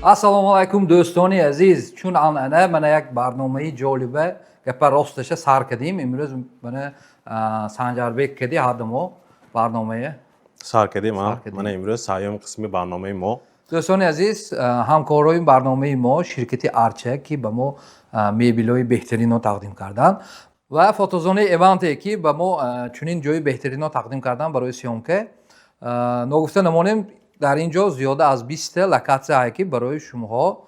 Assalomu alaykum do'stoni aziz. Chun an'ana mana yak barnomai joliba gapar rostlasha sar kadim. Imroz mana Sanjarbek kedi hadamo barnomai سر کردیم من امروز سایم قسمی برنامه ما دوستان عزیز همکارای برنامه ما شرکت ارچک که به ما میبلای بهترین رو تقدیم کردن و فوتوزون ایونتی که به ما چنین جای بهترین رو تقدیم کردن برای سیامکه نگفته نمانیم در اینجا زیاده از 20 لکاتسی هایی که برای شما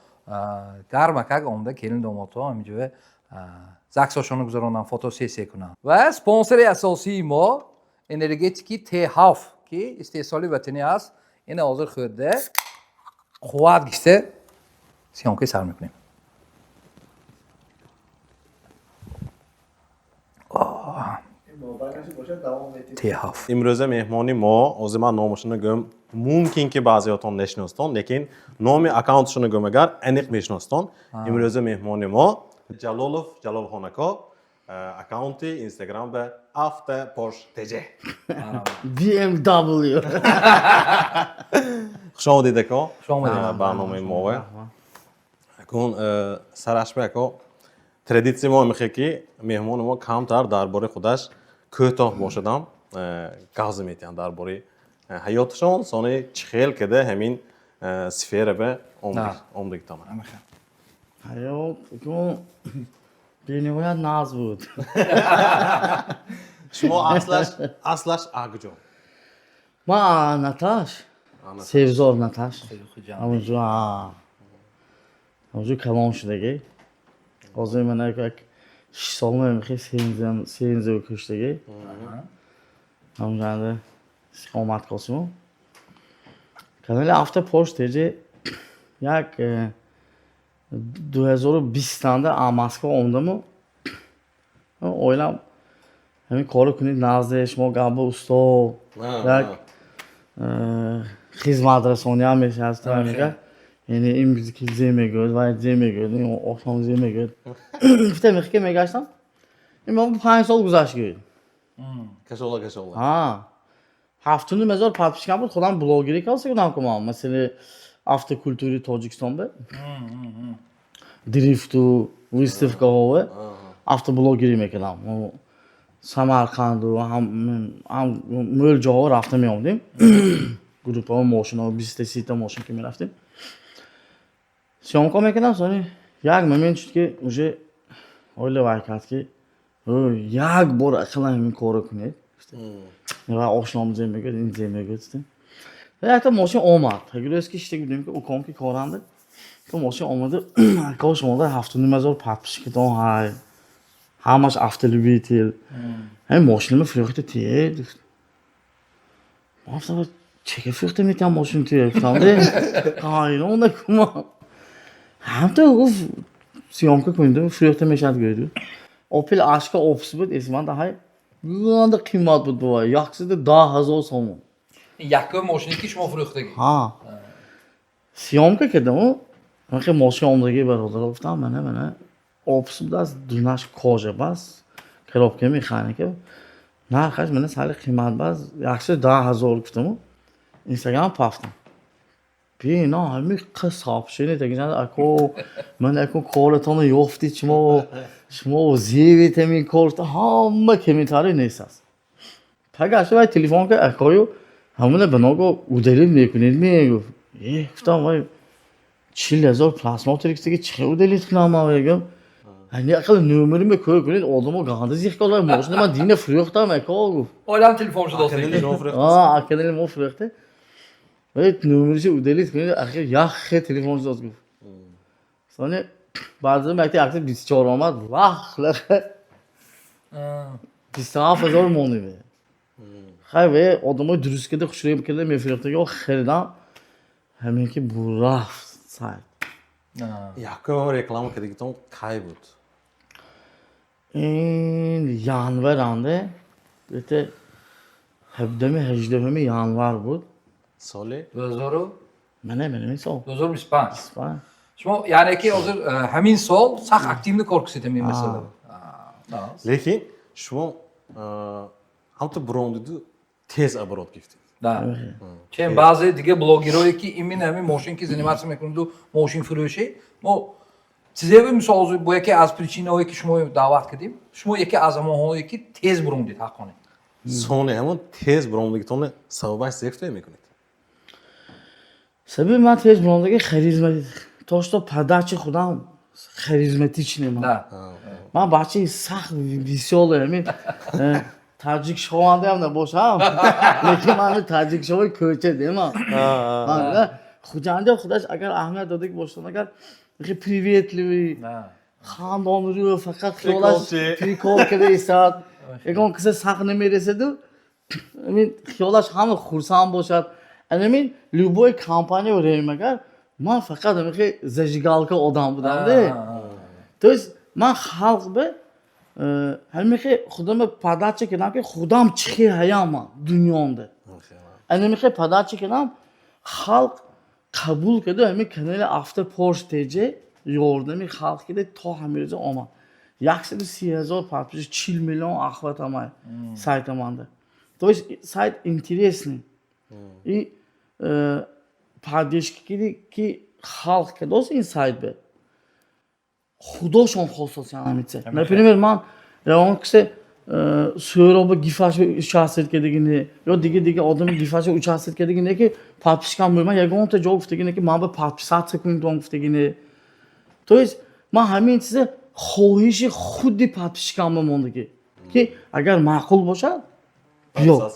در مکک آمده کلین دوماتو همینجا زکساشونو گذارونن فوتوسیسی کنن و سپانسر اساسی ما انرژتیکی تی هاف که استحصالی وطنی است این حاضر خورده قوت گشته سیامکه سر میکنیم تی هاف امروز مهمانی ما از من نامشون گم ممکن که بعضیاتون نشناستن لیکن نام اکانتشون گم اگر انیق میشناستن امروز مهمانی ما جلالوف جلال خانکا اکانتی اینستاگرام به افته پورش تجه BMW. خوش آمدید که خوش آمدید. برنامه ما کن سرش بکو تردیسی ما میخه که مهمان ما کمتر درباره خودش کوتاه باشدم گاز میتین درباره حیاتشون سانی چخیل کده همین سفیر به آمدگی تامن حیات که بینیویت ناز بود. شما اصلش اگجو ما نتاش سیوزور نتاش همونجور کلام شدگی قاضی من یک 6 سال نمیخوای سینزو کشتگی همونجانده آمد کاسمو کانال هفته پشت تیجه یک 2020 تانده آماسکا اومدم و اویلم همین کارو کنید نزد شما گامبا اوستا یک خدمت رسانی هم میشه از تو میگه یعنی این موزیکی میگه و میگه این آسام میگه گفته میگه که میگشتم این من 5 سال گذشت گیر کشولا ها هفتونی مزار پاپشکم بود خودم بلاگری کار سیکنم کنم مثلا افت کلتوری تاجیکستان به درifت و ویستفکا هوا افت بلاگری میکنم سمرقند و هم مول جاها رفته میامدیم گروپ ها ماشین ها 20 تا ماشین که میرفتیم سیامکا میکنم سانی یک ممین شد که اوجه اوله وایکات که یک بار اصلا همین کارو کنید و آشنام زیر میگه این زیر میگه و یک تا ماشین آمد اگر از که شده بودیم که او کام که کارنده تو ماشین آمده کاش آمده 7,500 پاپش که تو های همش افتلی بیتیل همین ماشینم فروخت تیه ما افتاد چه که فروخته میتونم ماشین تیه افتاده کایرون نکوما هم تو گفت سیامکا کنیده فروخته میشد گیرد اوپل عشق اوپس بود اسمان ده های گانده قیمت بود بوای یکسیده 10,000 سومون یک ماشینی که شما فروختگی ها سیامکا کردم من که ماشین آمدگی برادر گفتم منه اوپس بود از دونش کاجه بس کلاب که میخوانه که نه خش من سال قیمت باز یکسیده 10,000 گفتم اینستاگرام پافتم بینا همین قصاب شده دیگه نه اکو من اکو کارتون یافتی شما زیویت می کارت همه کمیتاری نیست پگاش وای تلفن که اکایو همونه بناگو اودلی میکنید میگفت گفتم وای 40,000 پلاسما تریکس دیگه چه اودلی کنم میگم hani akıl numarayı mı koyuyor oğlum gandı zihkalar mağazında ben dine fırıktım ekol guf. Olam telefoncu dostum. Akademi mo fırıktı. Evet numarayı udelit koyuyor akıl yahe telefoncu dost guf. Sonra bazı mekte akıl 24 olmaz vah la. 27,000 monu be. Hay ve adamı dürüst kede kuşluya bir kere mefirikte yok xeridan hemen ki bu raf say. яко реклама кредитон кай буд این yanvar آنده بهت 17 yanvar بود соли 2000 من سال 2025 شما یعنی که حاضر همین سال سخت اکتیولی korkusuydu mesela. лекин шумо ҳамто брондиду тез оборот гирифтед Да. Чем баъзе дига блогерое ки имин ҳамин мошин ки заниматься мекунеду мошин фурӯшӣ мо чизе мисол бо яке аз причинаҳое ки шумо даъват кардем шумо яке аз ҳамонҳое ки тез бурондед ҳаққоне сони ҳамон тез буромдагитони сабабаш зефт мекунед. Сабаби ман тез буромдаги харизмати то что подачи худам харизматичный ман. Да. Ман бачаи сахт весёлый ҳамин таҷикшавандаам набошам. Лекин ман таҷикшавои кӯчадем ман. Хуҷанда худаш агар аҳамият дода ки бошад агар хеле приветливый хандонрӯ фақат хиёлаш прикол када истад. Ягон киса сахт намерасаду ҳамин хиёлаш ҳама хурсанд бошад. Ҳамин любой компания рем агар ман фақат ҳамин хеле зажигалка одам будам-да. То есть ман халқ ба ҳамин хеле худам подача кардам ки худам чӣ хел ҳаям ман дунёнда. Ҳамин хеле подача кардам халқ қабул карда ҳамин канали After Porsche TJ ёрдами халқ карда то ҳамин рӯза омад. 130,000 подписчик 40 миллион охват амай сайта манда. То есть сайт интересный. И поддержки ки халқ кадос ин сайт бе худошон хососиян амитсе. Например ман ягон кисе сӯроба гифаш участвовать кардагине ё дига одами гифаш участвовать кардагине ки подпискам бо ман ягонта ҷо гуфтагине ки ман ба подписация кунед то гуфтагине. То есть ман ҳамин чиза хоҳиши худи подпискам мондаги ки агар маъқул бошад биё.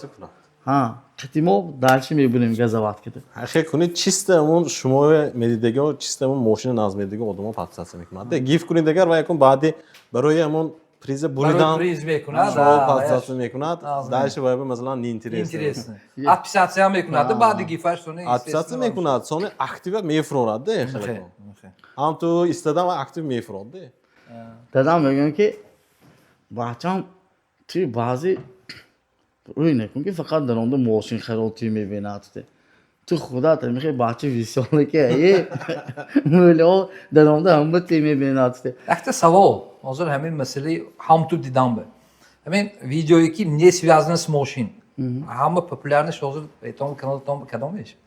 Қитимо дальше мебинем газават кида. Ҳақиқат кунед чисто ҳамон шумо медидагиҳо чисто ҳамон мошина назмедиги одамон подписация мекунанд. Гиф кунед агар ва якон баъди барои ҳамон приза буридан приз мекунад. шумо подписация мекунад. Дальше ва масалан неинтересно. Отписация мекунад баъди гифаш сони подписация мекунад сони актива мефурорад да хеле. ҳам ту истадам актив мефурорад да. Дадам мегӯям ки бачам ту баъзе рӯй накун ки фақат дар онда мошин хароти мебинад. Ту худат мехоҳи бача весёле ки мӯлаҳо дар онда ҳама ти мебинад. Якта савол ҳозир ҳамин масъалаи ҳам ту дидам бе. Ҳамин видеое ки не связано с мошин. Ҳама популярнаш ҳозир этон каналатон кадом мешавад?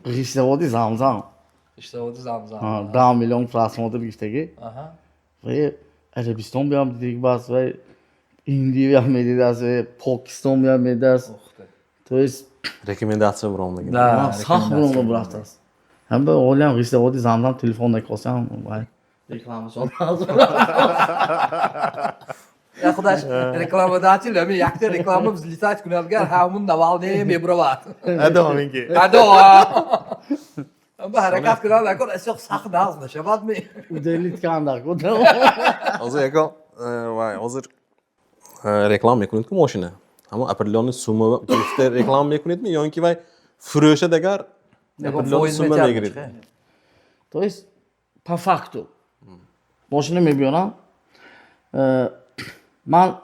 Ғиштаводи Замзам. Ғиштаводи Замзам. 10 миллион просмотр гирифтаги. ва Арабистон биям дидик бас ва Индия биям медидас ва Покистон биям медидас. То есть рекомендация буромдаги. Да, сахт буромда бурафтааст. ҳам ба олиам ғиштаводи Замзам телефон накосам ва рекламашон Я худаш рекламодатель ҳамин якта реклама взлетать кунад гар ҳамун Навалние мебуравад. Адо ҳамин ки. Адо. Ба ҳаракат кунад акон асоқ сахт наз нашавад ме. удалит канда гудам. Ҳозир якон вай ҳозир реклама мекунед ки мошина. Ҳамон определённый сумма гифта реклама мекунедми ё ин ки вай фурӯшад агар определённый сумма мегиред. То есть по факту мошина мебиёрам ман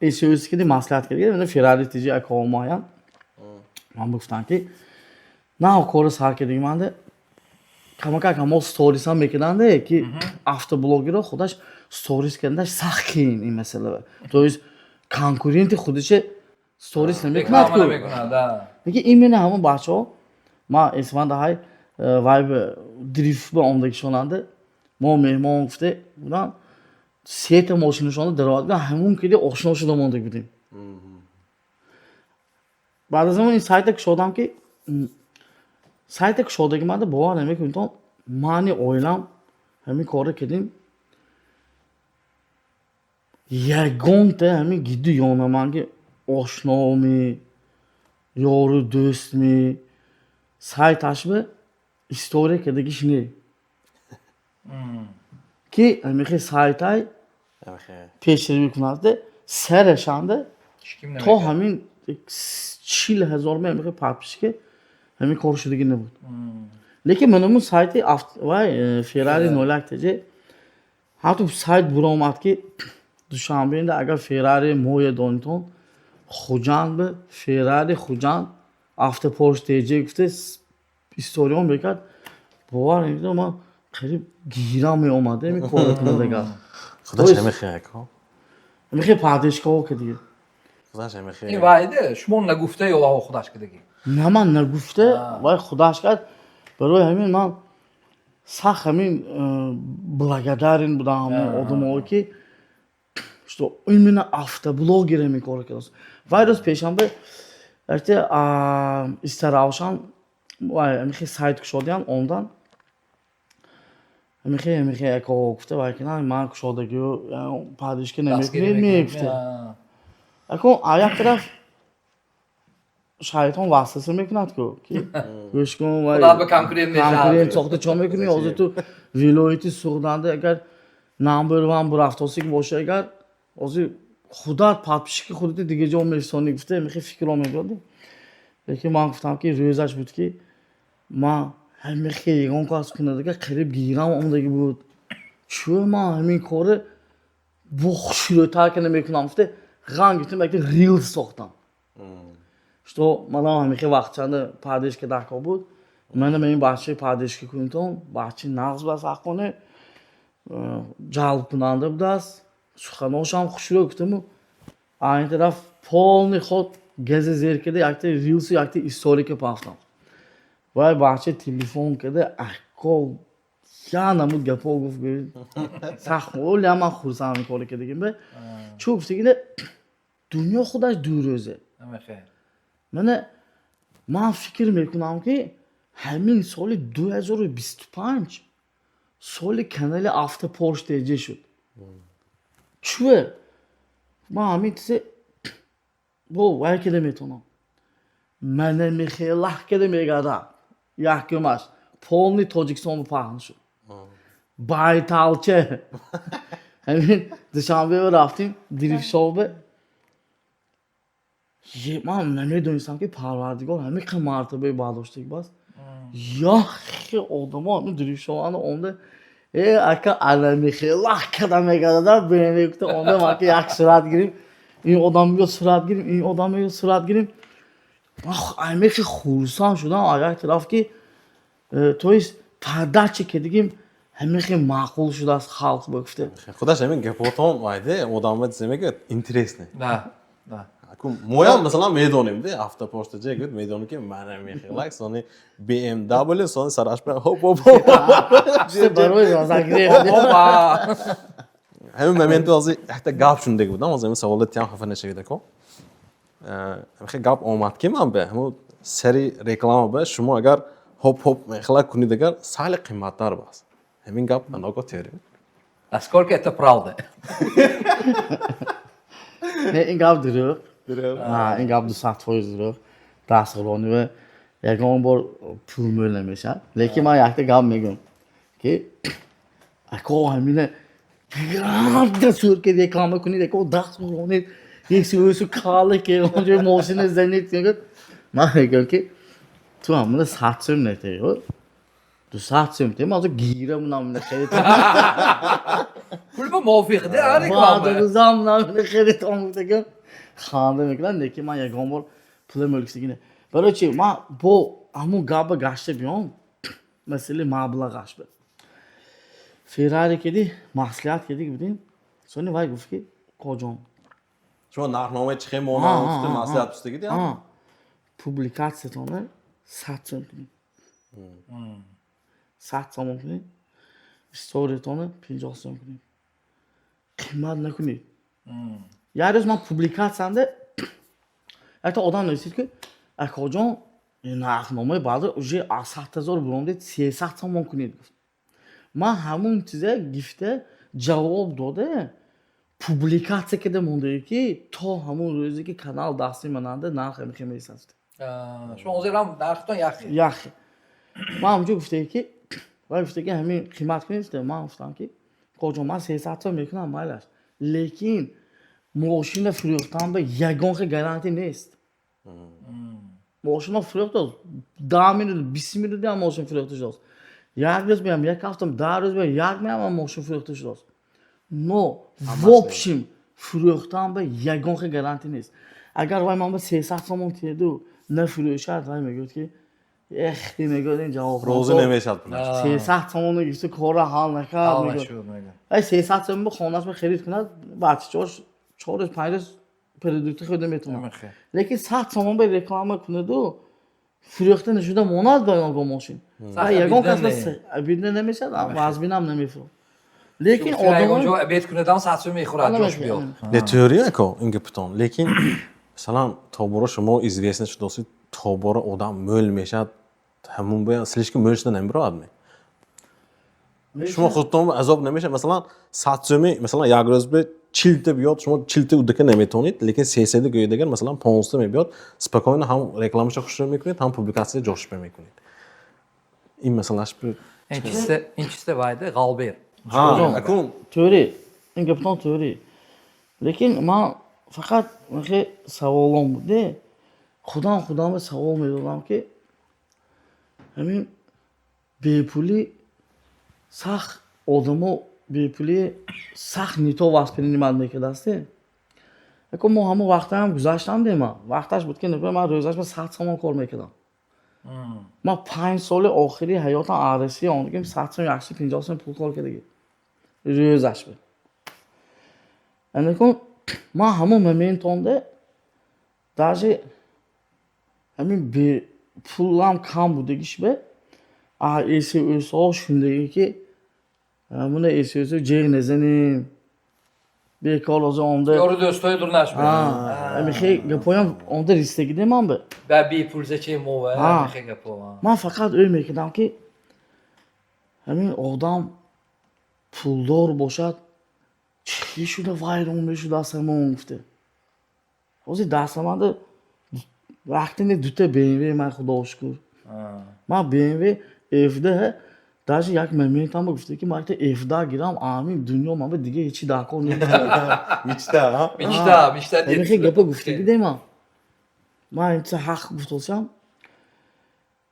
эсёискиди маслиҳат кардем ин Ferrari TJ акомаян ман гуфтам ки на кори сар кардем манда камака камол сторисам мекунанда ки автоблогерро худаш сторис кардаш сахт кин ин масъала. То есть конкуренти худаш сторис намекунад ку. Лекин именно ҳамон бачаҳо ман эсманда ҳай вайб дрифт ба омдагишонанда мо меҳмон гуфте будам сета мошинашонро дароват ҳамон киди ошно шуда мондаг будем. баъд аз ин сайта кушодам ки сайта кушодаги манда бовар намекунед мани оилам ҳамин корро кардем ягонта ҳамин гиду ёнаманги ошноми ёру дӯстми сайташ ба история кардагиш не ки ҳамихи сайтай пешравӣ кунанда сарашанда то ҳамин 40,000 ҳамихи подписчика ҳамин кор шудаги набуд. лекин манамун сайти вай Ferrari 01 TJ ҳатто сайт буромад ки душанбеинда агар Ferrari моя донитон хуҷанд ба Ferrari хуҷанд After Porsche TJ гуфта историён бекард бовар намекунам ман қариб гирам меомада ин кор кунадагар. худаш ҳамихи ҳамихи поддержкаҳо ки дигар خداش میخه این وایده شما نگفته یا واقعا خودش کدگی نه من نگفته وای خداش کرد برای همین من سخت همین благодарен بودم همون آدمایی که что именно автоблогерами کار کردن وای روز پیشنبه وقتی استراوشان وای میخوای سایت کشیدم ondan میخوای اکو گفته وای که نه من کشیدگی و پادش که نمیکنید میگفته اکو آیا طرف شایطان واسطه میکند که گوش کن وای خدا به کانکرین کانکرین ساخته چون میکنی از تو ویلایتی سوغدانده اگر نامبر وان برافتاسی که باشه اگر از خدا پادش که خودت دیگه جا میرسونی گفته میخوای فکر رو میگردی یکی من گفتم که روزش بود که ما همیشه یگان کاس کنه دیگه قریب گیرم اون دیگه بود چون ما همین کاره بخشیرتر که نمیکنم گفته غم گفتم که ریل ساختم что мана ҳамихе вақтчанда падешка даҳко буд манам ин бахчаи падешки кунтон бахчи нағз ба сақоне ҷалб кунанда будааст суханошам хушро гуфтаму айн тараф полни ход гезе зер када якта рилсу якта историка пахтам вай бахча телефон када аҳко янамуд гапо гуфт сахт оля ман хурсанд ин коре кадагим бе чӯ гуфтагине дунё худаш дурӯзе من فکر میکنم که همین سال 2025 سال کانال آفتر پورش تیجه شد چوه من همین چیزه با وای که نمیتونم من میخیله که نمیگردم یکمش پولنی توجیکسون پاهن شد بایتالچه همین دوشنبه رفتیم دریف شعبه من نمیدونستم که پروردگار همین که مرتبه برداشته باز یا خیلی آدم ها همین دریف شوانه اونده اکا علمی خیلی کدام میگرده بینه گفته اونده ما که یک سرعت گیریم این آدم بیاد سرعت گیریم این آدم بیاد سرعت گیریم همین که خورسان شدم آیا طرف که تویست پرده چه که دیگیم همین که معقول شده از خلق بگفته خودش همین گپوتون وایده آدم دیزه که اینترسنه نه مویان مثلا میدونیم ده هفته پشت جه گفت میدونم که من میخوام سونی BMW سونی سرش به هوپ هوپ برای رازگیری همین مومنتو از حتی گاب شونده بودم از این سوالات هم خفه نشده کو میخوام گاب اومد که من به همون سری رکلام به شما اگر هوپ هوپ میخواد کنید اگر سال قیمت دار باز همین گاب من آگاه تیریم Насколько это правда? نه این گاب دروغ این گاب 200% دروغ دستگرانی و یکان بار پول میل نمیشه لیکن من یکتا گاب میگم که اکو همینه گرد سور که یک کام کنید اکو دستگرانی یک سویسو کاله که اونجا موشین زنید که من میگم که تو همونه 100 سوم نتیه 200 سوم تیم از گیرم نامونه خیلی پول با موافق ده بعد رکلامه روزام نامونه خیلی تاموده که خانده میکنن لیکن من یکان بار پول ملکسیگینه برای چی من با همون گابا گشته بیام مثل مبلغ گشت به فراری کردی محصولات کردی بودیم سونی وای گفت که کجام شما نرخنامه چه مونا گفته مسئله پوسته گیدی پوبلیکاسیونونه 100 سوم کنیم 100 سوم کنیم استوریتونه 50 سوم کنیم قیمت نکنید یه روز من پوبلیکاسیونده حتی آدم نویسید که اکاجان نرخنامه بعد اوجه 100,000 برونده 300 سوم کنید گفت من همون چیزه گفته جواب داده پوبلیکاسیون کرده مونده که تا همون روزی که کانال دستی مننده نرخ میخوام میسازد شما اوزیرم نرختون یخی یخی من همونجا گفته که وای گفته که همین قیمت کنید من گفتم که کجا من 300 تا میکنم مایلش لیکن ماشین فروختن به یگان که گارانتی نیست ماشین فروخت 10 میلیون 20 میلیون هم ماشین فروخته شد یک روز بیام یک هفتم 10 روز بیام یک میام ماشین فروخته شد نو وابشیم فروختن به یگان که گارانتی نیست اگر وای من به 300 تومان تیدو نفروشد وای میگفت که اختی میگفت این جواب روزی نمیشد پولش 300 تومان گفت کار حال نکرد میگفت ای 300 تومان به خانه‌اش خرید کنه بعد 4 5 продукти خود میتونم نمیخه. لیکن 100 تومان به رکلام کنه دو فروخته نشده موناد باید با ماشین و یگان کس بیدن نمیشه وزبین هم نمیفرو لیکن آدم آدم اونجا بیت کنه دام ساعت میخوره جوش بیاد. در تئوری اکو اینگه پتون لیکن مثلا تابورا شما известно что доси تابورا آدم مول میشد همون بیان слишком مول شده نمیره آدمی شما خودتون عذاب نمیشه مثلا ساعتمی مثلا یک روز به چیلته بیاد شما چیلته اودکه نمیتونید لیکن 300 گویدگر مثلا 500 میاد سپکاینا هم رکلامش خوش میکنید هم پوبلیکاسیون جوش میکنید این مثلاش bir İkincisi vardı Galber. ha akun teori این گفتم teori لیکن من فقط میگه سوالم بوده خودم به سوال میدادم که همین بیپولی سخت آدمو بیپولی سخت نیتو واسپرینیمال میکردسته اگه ما همه وقتا هم گذاشتم دیما وقتش بود که نبود من روزش به 100 تومان کار میکردم من 5 سال آخری حیاتم عرسی آمدیم 100 تومان 150 تومان پول کار کردیم روزش بود یعنی که من همه مومنتونده даже همین به پولم کم بودگیش به ایسی ها شوندگی که همون ایسی جیغ نزنیم بیکار از آمده Yoru dostoy durnaş be. میخوای گپایم آمده ریستگی دیمم به Ve bir pulze çey mo ve mexe gapo. من فقط öyle میکردم که همین آدم پولدار باشد چی شده وایرون میشود از همون گفته اوزی دستمانده وقتی نه دوتا BMW من خدا شکر من BMW evde даже یک مومنتم گفته که من evde گیرم آمین دنیا من به دیگه هیچی داکور نمی‌کنم میچته ها Mişta diye. میخوای گپا گفته دیدم من این چه حق گفتم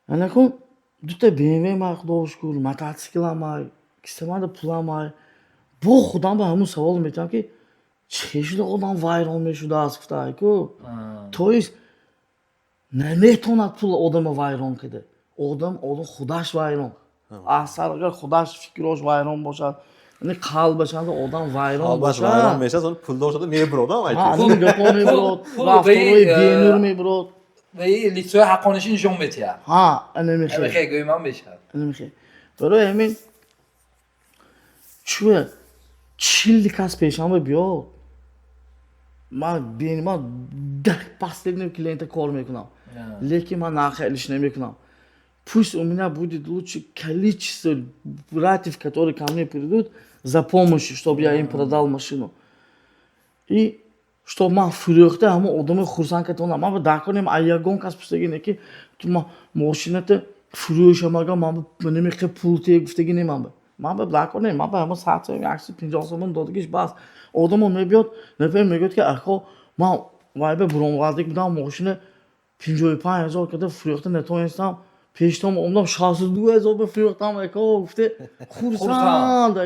یعنی که دوتا BMW من خدا شکر موتورسیکلم من کیسمان پولم من با خودم به همون سوال میتونم که چه شده آدم وایرال میشده از گفته که تویست نمیتوند پول آدم وایران کده آدم خودش وایران اثر اگر خودش فکرش وایران باشد یعنی قلبش آدم وایران باش وایران میشه اون پولدار شده میبرد ها همون گپا میبرد رفتارهای بینور میبرد Ve litsoya haqqonişin jommet ya. ها نمیخواد Mexe goymam beşad. نمیخواد برای همین چوه 40 کس پیشم بیاد من 10 последний клиента کار میکنم لیکن من нахилиш نمیکنم пусть у меня будет лучше количество братьев которые ко мне придут за помощью чтобы я им продал машину и что man фурёхта ҳама одами хурсанд кардам ман даконем аягон кас пустаги не ки ту машината фурӯшамага ман намехе пул те гуфтаги немам ман ба даконем ман ба ҳама 150 сомон додагиш бас одамо мебиёд мегӯяд ки ако ман вайбе буронвардик будам машина 55000 када фурӯхта натонистам пештам омдам 62000 бифурӯхтам ако гуфте хурсанд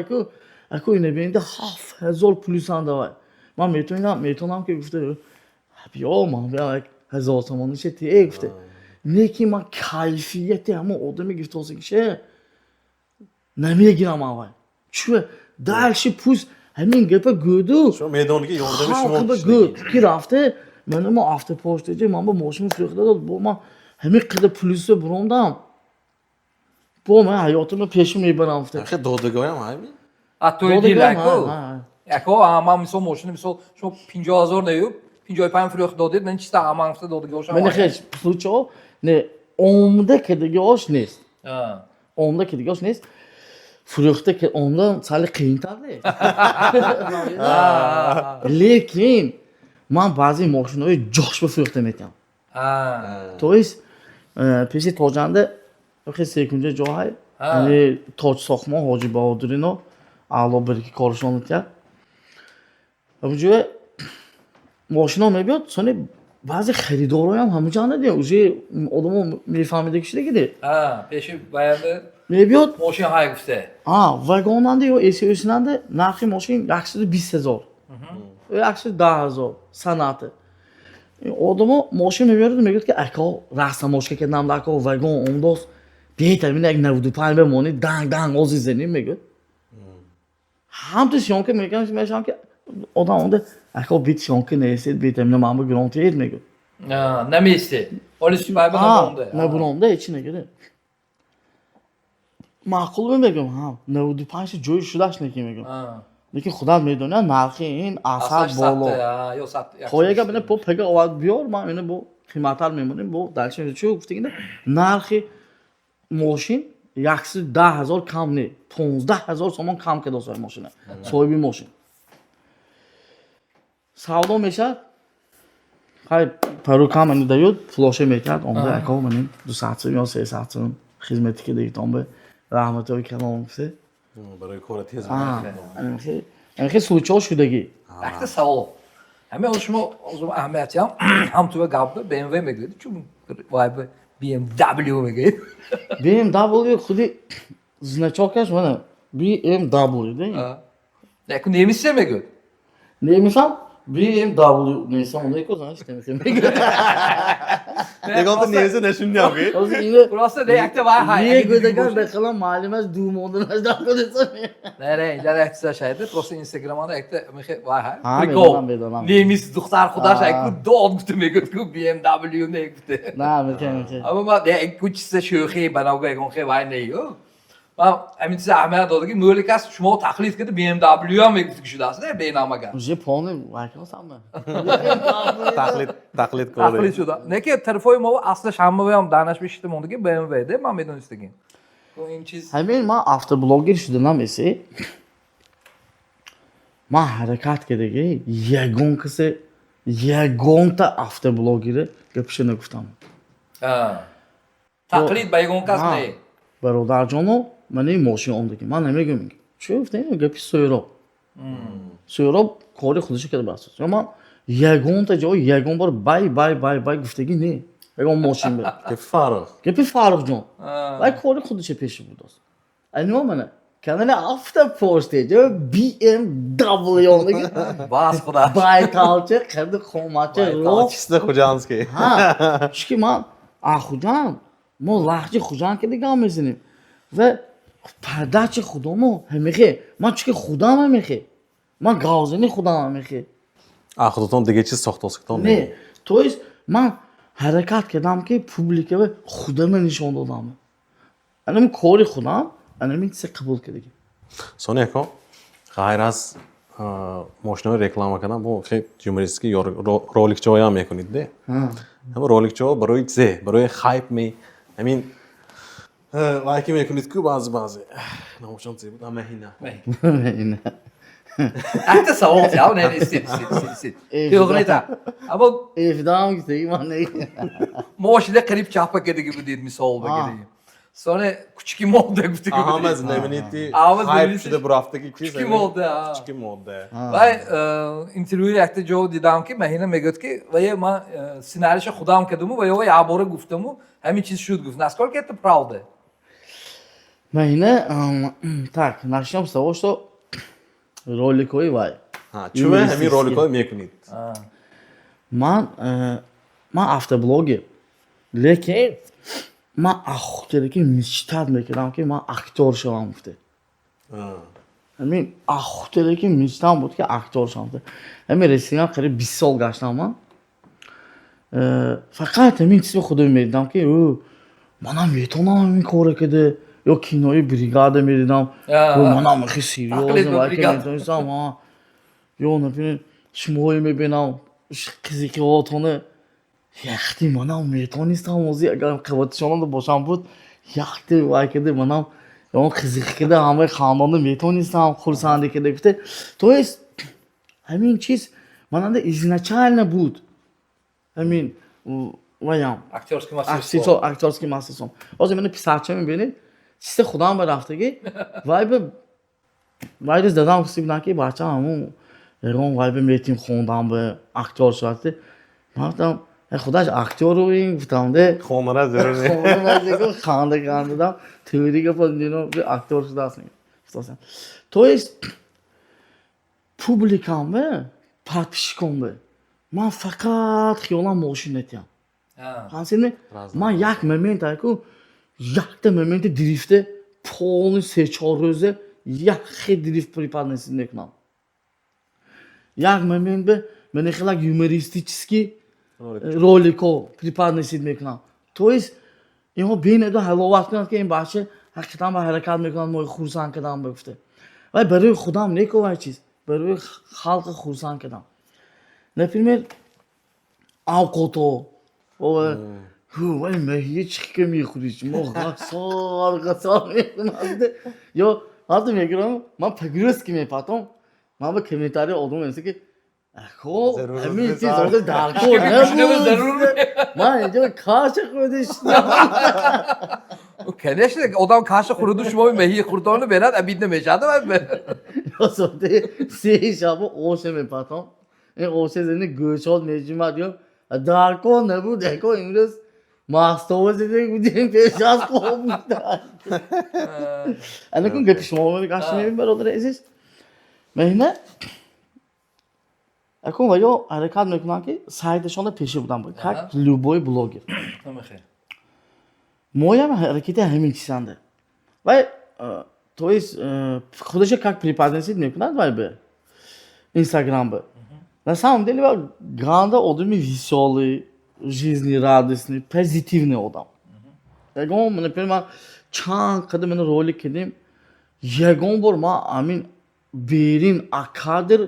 ако ина бинда 7000 пулисанд вай من میتونم که گفته بیا من بیا 1000 تومانی چه تیه گفته نیکی من کیفیت همه آدمی گفته واسه کشه نمیگیرم اول چوه درشی پوست همین گپه گودو شما میدونی که یاردم شما گود کی رفته من ما افته پاشته من با ماشین فروخته داد با من همین قد پلیس بروندم با من حیاتمو پیش میبرم افته خیلی دادگاهی هم همین Attoy değil ako. Ako ama misal moşunu misal şu 50000 deyip 55 fırıq dodid ben çista amanfta dodguşam. من خیلی случай نه عمده که دیگه آش نیست Ha. عمده که دیگه آش نیست فروخته که عمده سال قیمتر نیست لیکن من بعضی ماشین‌های جاش بفروخته میتونم Ha. تویست پیش تاجنده خیلی سیکنجه جاهای یعنی تاج ساختمان حاجی بهادرینا اعلی بری که کارشون می‌کرد همونجوری ماشینا میبیاد سانی بعضی خریدارای هم همونجا ندیه اوزی آدمو میفهمیده کشیده گیده Ha. Peşi bayandı میبیاد moşin hay gufte. واگوننده یا ایسی اوسیننده نرخی ماشین 120000 یا 110000 صنعته آدمو ماشین میبیاد میگه که اکا راستا ماشین که نام داکا واگون اوندوس بیت همین یک 95 بمونی دنگ آزی زنیم میگه هم تو شون که میگم میشم که odam onda aka bit syomka neyse bitemne man bu granti etmego. Namisti. Polisi bayba Ha, nabonda. ne bunonda içine göre. Ma'qul bo'lmagan, ha. 95 joy shudash nekimego. Lekin xudo meydona narxi in asab bolo. Yo sattı. Qo'yaga buni popaga olib biyor, men uni bu qiymatlar memorim bu dalshin shu guftingda narxi moshin yaxshi 10000 kam ne, 15000 somon kam kedosa mashina. So'ybi moshin. Savdo mesha hay parukam endi dayod floshe mekat, onda aka mening 2 soat yo 3 soat xizmatiga deytombe rahmatoy kamomovse. برای کار تیز Anche случай shudagi. Akta sağ ol. Hem o zaman Ahmet ya ham tuva gabda BMW megledi. Çünkü vay be BMW megledi. BMW xudi значокаш mana BMW değil mi? Ne ku nemisle megledi. Neymişam? BMW neyse onu yıkıyorsan işte mesela. دیگه تو نیازی نشون نیاگی O zaman yine Burası da yakta var hay. niye gödegan bekalan malumat dumondan az da kodesa. Nere? Nere yakta şeydi. Burası Instagram'da yakta mehe var hay. Ha, Prikol. bedonam. Nemis duhtar kudaş Ha. yakta doğdu kutu megledi ku BMW ne yakta. Na, mekan. Ama ben de kuç size şöyle ben avga egon ke var ne yok. Ben emin size Ahmet oldu ki mülikas şuma taklit kedi BMW am megledi şu das ne beynama gel. Japonu vakıfsam mı? تقلید Taklit کنی şu da. Ne ki telefoy mu aslında şamı ve am danışmıştım onu ki BMW'de ben medon istegin. Bu inçiz. Hemen ma avtoblogger shudanam ese. Ma harakat kedagi yagonta avtobloggeri gapishini guftam. Ha. Taklit baygon kas Ha. ne? Barodarjono mani moshin ondagi. Man nemegim. Chufte gapi so'roq. So'roq kori xudishi kelib basiz. Ama yagonta joy yagon bor bay guftagi ne? Yagon moshin bor. که فرق Gapi farq jon. Vay kori xudishi peshi budos. Ani mana kanala after postage BMW ondagi. Bas kudaş. Baytalchi, qirdi qomatchi, ro'q. چیست خوجانسکی Ha, chunki men xudam, mo lahji xudam kedigan mezinim. Va pardachi xudomo hamixe. Men chunki xudam hamixe. Men gavzini xudam hamixe. خودتون دیگه چیز ساخت ساختون Ne? To есть men harakat kedamki publika va xudamni nishon dodam. Anim kori xudam, anim itse qabul kedik. سونی اکو غیر از ماشین رکلام کردن با خیلی جمهوریستی یا رولک جویا میکنید ده هم رولک جو برای چه برای خایپ می همین لایکی میکنید که بعضی نموشان چی بود همه هینا Akta sağ ol ya ne istit. Yok ne ta. Ama Evdam gitti man ne? moşile krip çapa kedi gibi değil misal be gideyim. Sonra küçük molda gibi. Ahmet neminiti Ahmet hype neminiti- şuda bu haftaki kız Küçük molda ha. küçük molda Vay interview yakta jo didam ki mehine megot ki ve ma senaryoşa khudam kedumu ve o ya bora guftamu hem çiz şud guf. Naskol ki правда. Mine tak, начнем с того, что роликовый вай. ha çuve hemin rolik میکنید Man avtoblogger. Lekin man axterdagi mечтать mekanam ki man aktyor shovam bufte. Men axterdagi mечтам bud ki aktyor shovam bufte. Men restoran qilib 20 sol gashlaman. Faqat men chizib xudo meydam ki manam yetonam in kora kede yo kinoyi brigada meydam. Manam xi seriozno Aqli brigada. meydam ha. Yo например shmoy meybinam qiziki otoni yaxti manam metonistam o'zi agar qavatishonda bosham bud yaxti vakidi manam yo qizikida hamma xonadonda metonistam xursand ekanda. То есть hamин chiz manada изначально bud. Hamин ваям Aktyorski masif. актерский мастерством. Оза мене писача میبینید چیز خودم به رفتگی وایب دادم کسی بودن که بچه همون ایران وایب میتیم خوندم به اکتور شده من گفتم خودش اکتور رو این گفتم ده خونره ضروری خانده دادم تئوری که پندینو به اکتور شده است تو есть publikamı подписчикамı من فقط خیالم ماشین نتیم Hansini man yak moment ayku yakta moment drifte полный сечорөзе яхи дрифт припаднесин некнам. як момент به من خیلی юмористический ролико преподносить میکنم. تو است اینها بین دو حلاوت کنند که این بچه حقیقتا با حرکت میکنند ما خرسند کردم بگفته. ولی برای خودم نیکو چیز برای خلق خرسند کردم. Например, авкото. ولی ماهی چی که میخوریش ما قصار میکنند یا حتی میگرم من پگرست که میپاتم من به کمیتاری آدم میگم که اخو همین چیز آده درکو نبود من اینجا کاش خودش Keneş de odam karşı kurudu şu bir mehi kurduğunu berat abidne meşadı ben. یا ساده سه شب اوشه میپاتم این اوشه زنی گوشال میجیم دیو درکو نبود اکو امروز ماستوز دیدیم پیش از خوب بود انا کن گپی شما رو کاش میبین برادر عزیز مهنه اکو وایو حرکت میکنن که سایتشون پیش بودن بود как любой блогер моя حرکت همین چیزنده و то есть خودش как преподносить میکنن وای به اینستاگرام به на самом деле ганда одами веселый жизнерадостный позитивный одам ягон например чанд қадам мен ролик кидим ягон бор ма амин берин акадр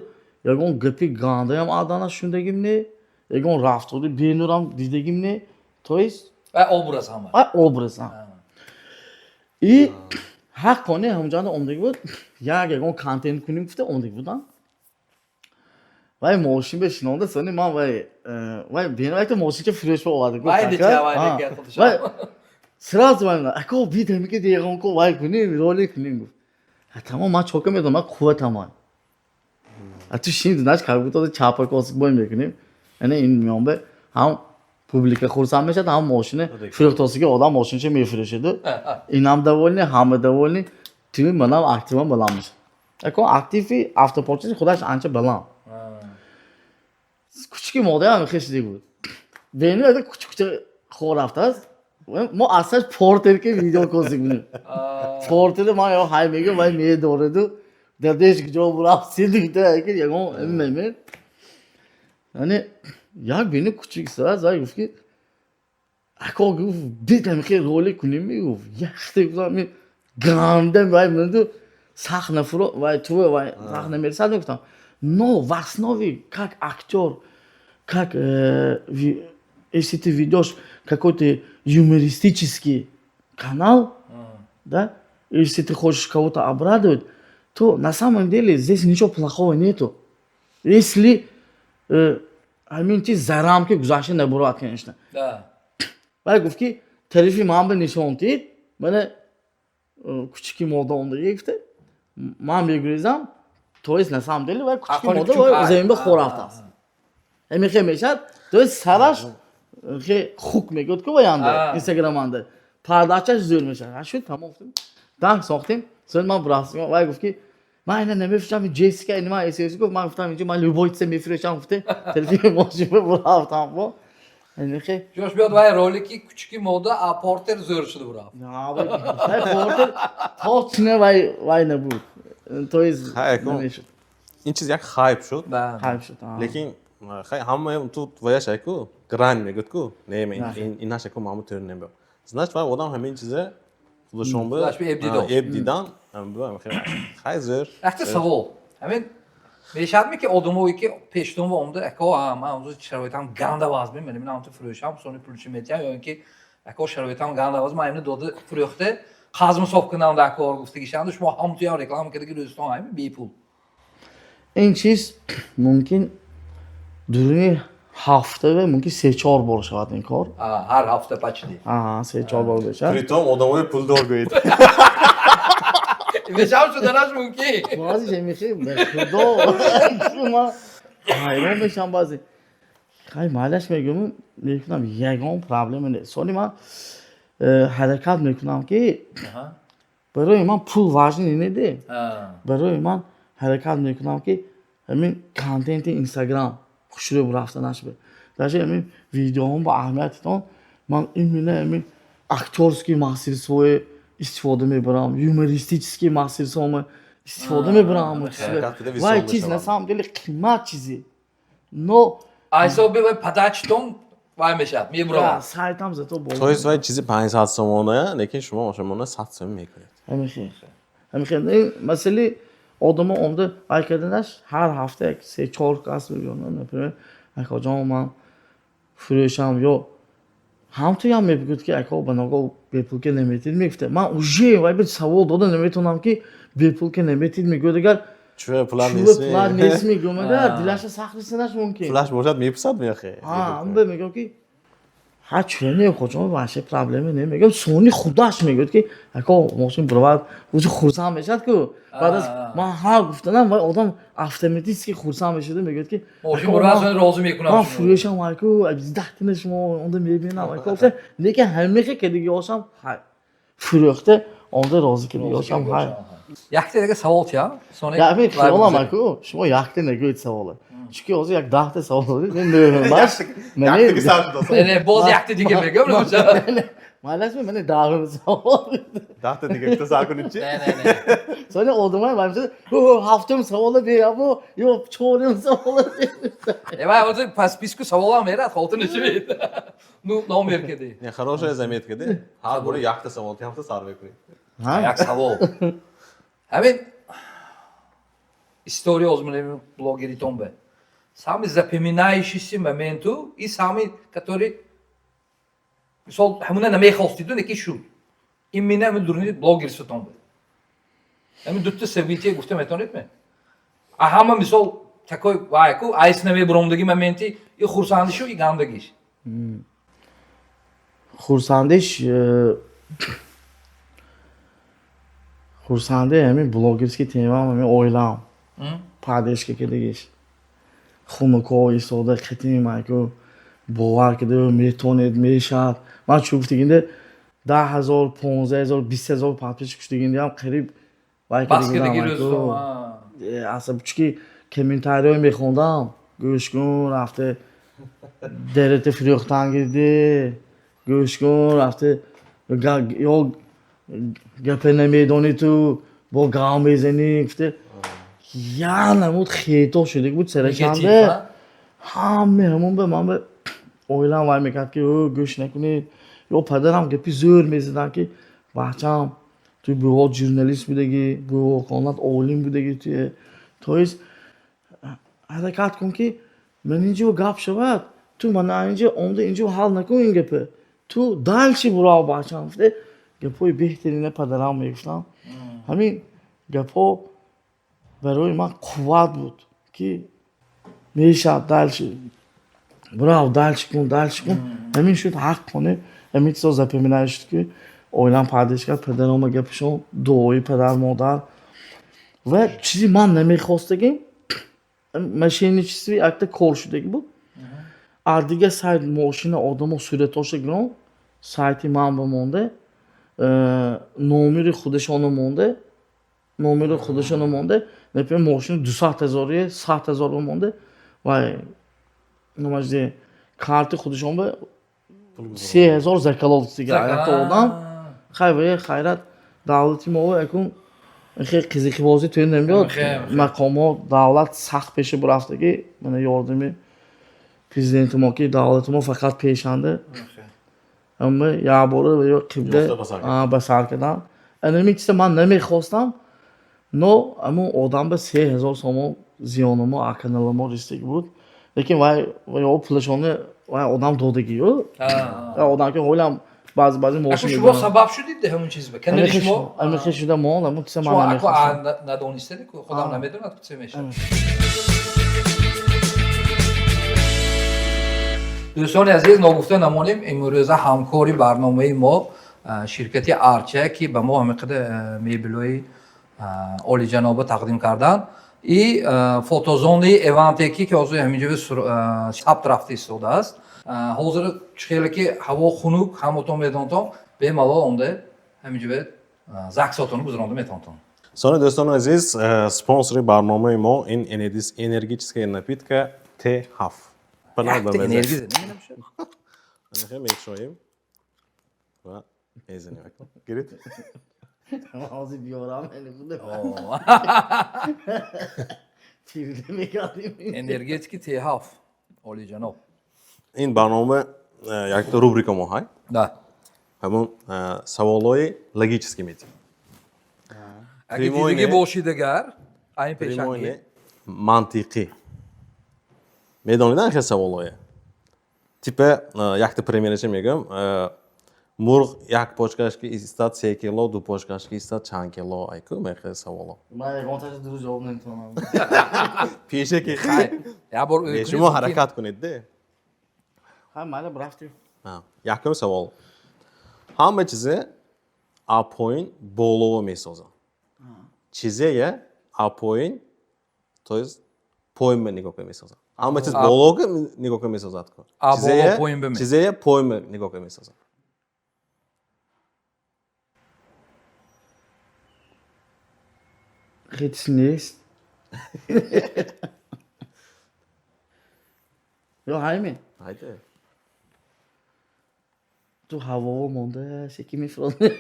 ягон гапи гандаям адана шундагим не ягон рафтори бенурам дидагим не то есть Obraz ama. образ и حقانه همونجا اومده بود ягон контент کنیم گفته اومده بودن وای ماشین بشینونده سونی من وای بین تو ماشین که فروش با اومده بود Vay de çavayla gel konuşalım. وای سراز وای اکو بی دمی که دیگه کو وای کنیم رولی کنیم گفت tamam من çok میدونم من خوبه تمام تو şimdi naş kalbute çapa kosik boy میکنیم یعنی این میام به هم پوبلیک خورسان میشه هم ماشین فروختاسی که آدم ماشینش میفروشه اینم довольны همه довольны توی منم اکتیوم بلند اکو اکتیفی автопортис خودش انچه بلند کوچیکی ماده هم خیلی بود بینی اگه کوچیک خور رفته است ما اصلا پورتر که ویدیو کوزی کنیم پورتر ما یا های میگه وای می دوره دو دردش که جو برام سیدی که که یگون میمه یعنی یک بینی کوچیک ساز وای گفت که اکو گفت دیدم که رولی کنیم میگفت یخته گفتم می گاندم وای من دو сахна фро вай ту вай сахна мерсад гуфтам но в основе как актер как если ты ведёшь какой-то юмористический канал да если ты хочешь кого-то обрадовать то на самом деле здесь ничего плохого нету если аминти за рамки гузашта набурад конечно да вай гуфт ки тарифи ман ба нишон дид мана кучики мода онда гуфта من میگریزم تویست نه سام دلی و کوچکی موده و زمین به خور رفته است همین خیلی میشد تویست سرش خیلی خوک میگود که باینده اینستاگرام انده پرداختش زور میشه شد تمام گفتیم دانک ساختیم sonra من براستیم و گفت که من اینا نمیفروشم جیسیکا اینما اسیسی گفت من گفتم اینجا من لوبویتس میفروشم گفته تلفن ماشین به برافتم با همین خیلی Josh بیاد وای roliki küçük moda porter zörüşüdü bura. نه وای پورتر تاچ نه وای نبود تویست نمیشد این چیز یک خایب شد خایب شد لیکن همه تو وایش کو گران میگد کو نه این نشه کو مامو تر نمیاد значит وای آدم همین چیزه خودشون به اب دیدن هم خیلی زر Ehte savol. Hemen میشد می که آدمایی که پیشتون و عمده اکو من اونجا شرایطم گنده باز بیم من اونجا فروشم سونی پولچی میتیم یا اینکه اکو شرایطم گنده باز من داده فروخته خازم صاحب کنم در کار گفته گیشند شما هم توی رکلام کرده که دوستان همین بی پول این چیز ممکن دورانی هفته و ممکن 3-4 بار شود این کار هر هفته پچیدی 3-4 بار بشه پریتام آدمای پول دار گوید بشم شدنش ممکن بازی شمیخی به خدا شما حیران بشم بازی خیلی مالش میگم میکنم یگان پرابلم نه سولی من حرکت میکنم که برای من پول واجن نیده برای من حرکت میکنم که همین کانتنت اینستاگرام خوشرو رفتنش به داشته همین ویدیوام با اهمیتتون من این مینه همین اکتورسکی мастерство استفاده میبرم یوموریستیکی мастерством استفاده میبرم و چیزی حرکت ویزیون وای بشه چیز والا. نسام خیلی قیمت چیزی نو айсо бе падачтон вай мешад мебурам سایتم زتو تو بالا ایست وای چیزی 500 تومانه لیکن شما ماشین 100 تومن میکنید. همیشه مثلا آدم عمده ای کردنش هر هفته 3-4 کس میگن مثلا اگه جام من فروشم یا هم توی هم میگفت که اگه بناگو به پول که نمیتید میگفته من اوجی وای به سوال دادم نمیتونم که به پول که نمیتید میگه دیگر چوه پلان چوب نیست. پلان نیست میگم مگر دلش سخت نیستش ممکن فلاش باشد میپسد میخه. ها هم به میگم که ها چونه خودم باشه پرابلمی نمیگم سونی خودش میگه که اگه ماشین برات روز خورسام میشد که بعد از من ها گفتم وای آدم автоматически خورسام میشد میگه که مошин бурасони розу من мекунам فروشم وایکو از ده شما اونده میبینم وایکو گفته لیکن همیشه که دیگه آشم های فروخته اونده راضی که دیگه آشم های якте дега савол чия сони یا همین خیالم وایکو شما یخته نگوید سواله چون که آزی یک 10 سوال دادید نمیدونم باش не боз якте дига мегам намуша من لازم من دارم سوال Dahte دیگه işte sarkın içi. не не не sonra odama ben işte haftam savalı bir ama yok çoğunun savalı эва оз пас писку саволам мерад хотир нишивид ну номеркеди Ne хорошая заметка, да? Ha bunu yaktı samal yaptı sarve kuri. як савол ҳамин история оз мунем блогеритон бе сами запоминающийся моменту и сами который мисол ҳамуна намехостиду неки шуд ин мина ҳамин дурни блогерситон бе ҳамин дутта собития гуфта метавонед ме а ҳама мисол такой вайку айс намебуромдаги моменти и хурсандишу и гандагиш خورسنده همین بلاگرسکی تیمم همین اویلام پردش که دیگهش خونکو ایستاده خطی میگه باور کرده میتونید میشد من چوب دیگه 10,000 15,000 20,000 پاتش کش دیگه هم قریب وای که دیگه اصلا چکی کامنتاری میخوندم گوش کن رفته درت فروختن گیرده گوش کن رفته یا گپ نمیدونی تو با گام میزنی گفته یا نمود خیطو شده بود سرشنده همون به من به اویلم وای میکرد که گوش نکنید یا پدرم گپی زور میزدن که بچم توی بوها جورنالیست بودگی بوها قانات اولین بودگی توی تویز حرکت کن که من اینجا گپ شود تو من اینجا عمده اینجا حل نکن این گپه تو دلشی برا بچم گفته گپای بهترینه پدرم میگفتم همین گپا برای من قوت بود که میشه دلشی برا دلش کن همین شد حق کنه همین چیزا زپمینه شد که اویلم پردش کرد پدرم گپشون دوی پدر مادر و چیزی من نمیخواستگیم ماشین چیزی اکتا کار شدگی بود دیگه سایت ماشین آدم و صورتاش گرم سایتی من بمونده نومیر خودشانو مونده نپیم ماشین 200,000 100,000 مونده و نمازده کارت خودشان به 30,000 زکالات دیگه آدم خیرات دولتی ما اکون خیلی قیزیقی بازی توی نمیاد مقام ها دولت سخت پیش برفتگی من یاردمی پریزیدنت ما که دولت ما فقط پیشنده اما یه باره و یا قبله بسر کردم اینمی چیزی من نمیخواستم نو اما آدم به 30,000 سوم زیان ما اکنال ما رسیدگی بود لیکن وای پولشانه وای آدم دادگی آدم که حالم بعضی ماشین شما سبب شدید ده همون چیز بکنید شما امیخه شده ما اما چیزی من شما نمیخواستم ندانستید که خودم نمیدوند که چه میشه دوستان عزیز نگفته نمونیم امروز همکاری برنامه ما شرکت آرچه که به ما همقدر میبلوی عالی جنابه تقدیم کردن این فوتوزونی ایونتی که از همینجا ثبت رفته ایستاده است حاضر خیلی که هوا خنک هموتون میدونتون به مالا اونده همینجا به زکساتون گذرانده میتونتون Sonra dostlar aziz sponsori barnome ما این энергическая напитка T-Haf. Yaktık enerji de ne bileyim Hani hem ekşoyim ve ezine bakın. Girit. Hozir biyoram endi buni. Oo. Pirde megadim. Energetik tehaf. Olijanob. این برنامه یک تا روبریک ما های Да. همون سوالای لوجیکی میتیم Agar Primoyne- didigi bo'lshidigar, ayin peshangi. پریموین منطقی میدونید نه که سوالای تیپ یک تا پریمیرش میگم مرغ یک پوچکاش که ایستاد 3 کیلو دو پوچکاش که ایستاد چند کیلو ایکو میخواد سوالا من یگانتاش درست جواب نمیتونم. پیشه که Ya bor شما حرکت کنید ده Ha madem rafti. یکم سوال همه چیزه اپوین болово месозан чизее اپوین то есть поиме нигоҳ месозан ҳама чиз болого нигоҳ месозад кун боло поим бемес. чизее поиме нигоҳ месозан Hiç نیست. یا همین ҳайде تو هوا مونده شکی میفرونه.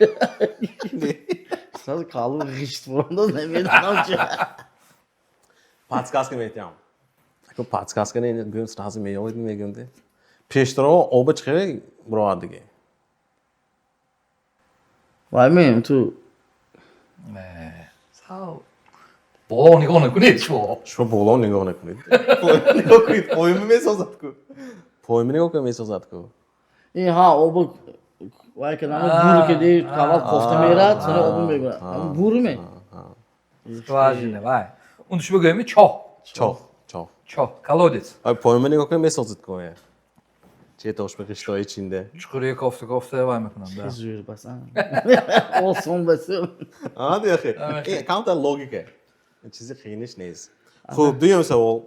ساز کالو ریشت فرونده نمیدونم چه. подсказка метиҳам ако подсказка не гӯн сразу меёбед мегӯм де пештро оба чихеле бироад диге همین تو Sağ боло нигоҳ накунед шумо. шумо боло нигоҳ накунед нигоҳ кунед поиме месозад ку поиме нигоҳ месозад ку این ها آب وای که نامه بورو که دی کامل کوفته میرد سر آب میگیره اما بورو می Skvajine, vay. Uni shu bo'lgaymi? Choh. чоҳ чоҳ Choh, kolodets. ай поиме нигоҳ кунед месозад ку چه توش به قشتای چینده Chuquriga kofta vay میکنم. زور بس آسان بسیم آره دیگه این کام تا لوگیکه چیزی خیلیش نیست خب دویم سوال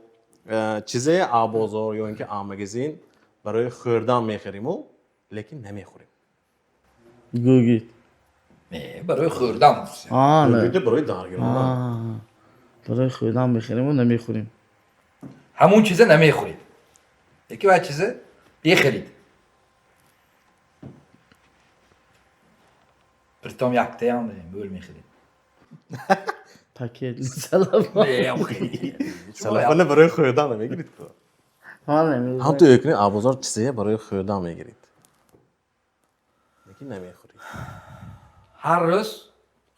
چیزی آبازار یا اینکه آمگزین برای خوردن میخریم و لیکن نمیخوریم گوگی Ne, برای خوردن است. آه نه گوگیت برای درگیرون برای خوردن میخوریم و نمیخوریم همون چیزه نمیخورید. یکی باید چیزه بخرید. Pritom yakta ham bo'l میخرید. پاکت سلام Ne, okey. سلافانه برای خوردن نمیگیرید تو ها نمیخوریم هم تو اکنی آبازار چیزی برای خوردن میگیرید لیکن نمیخورید Har roz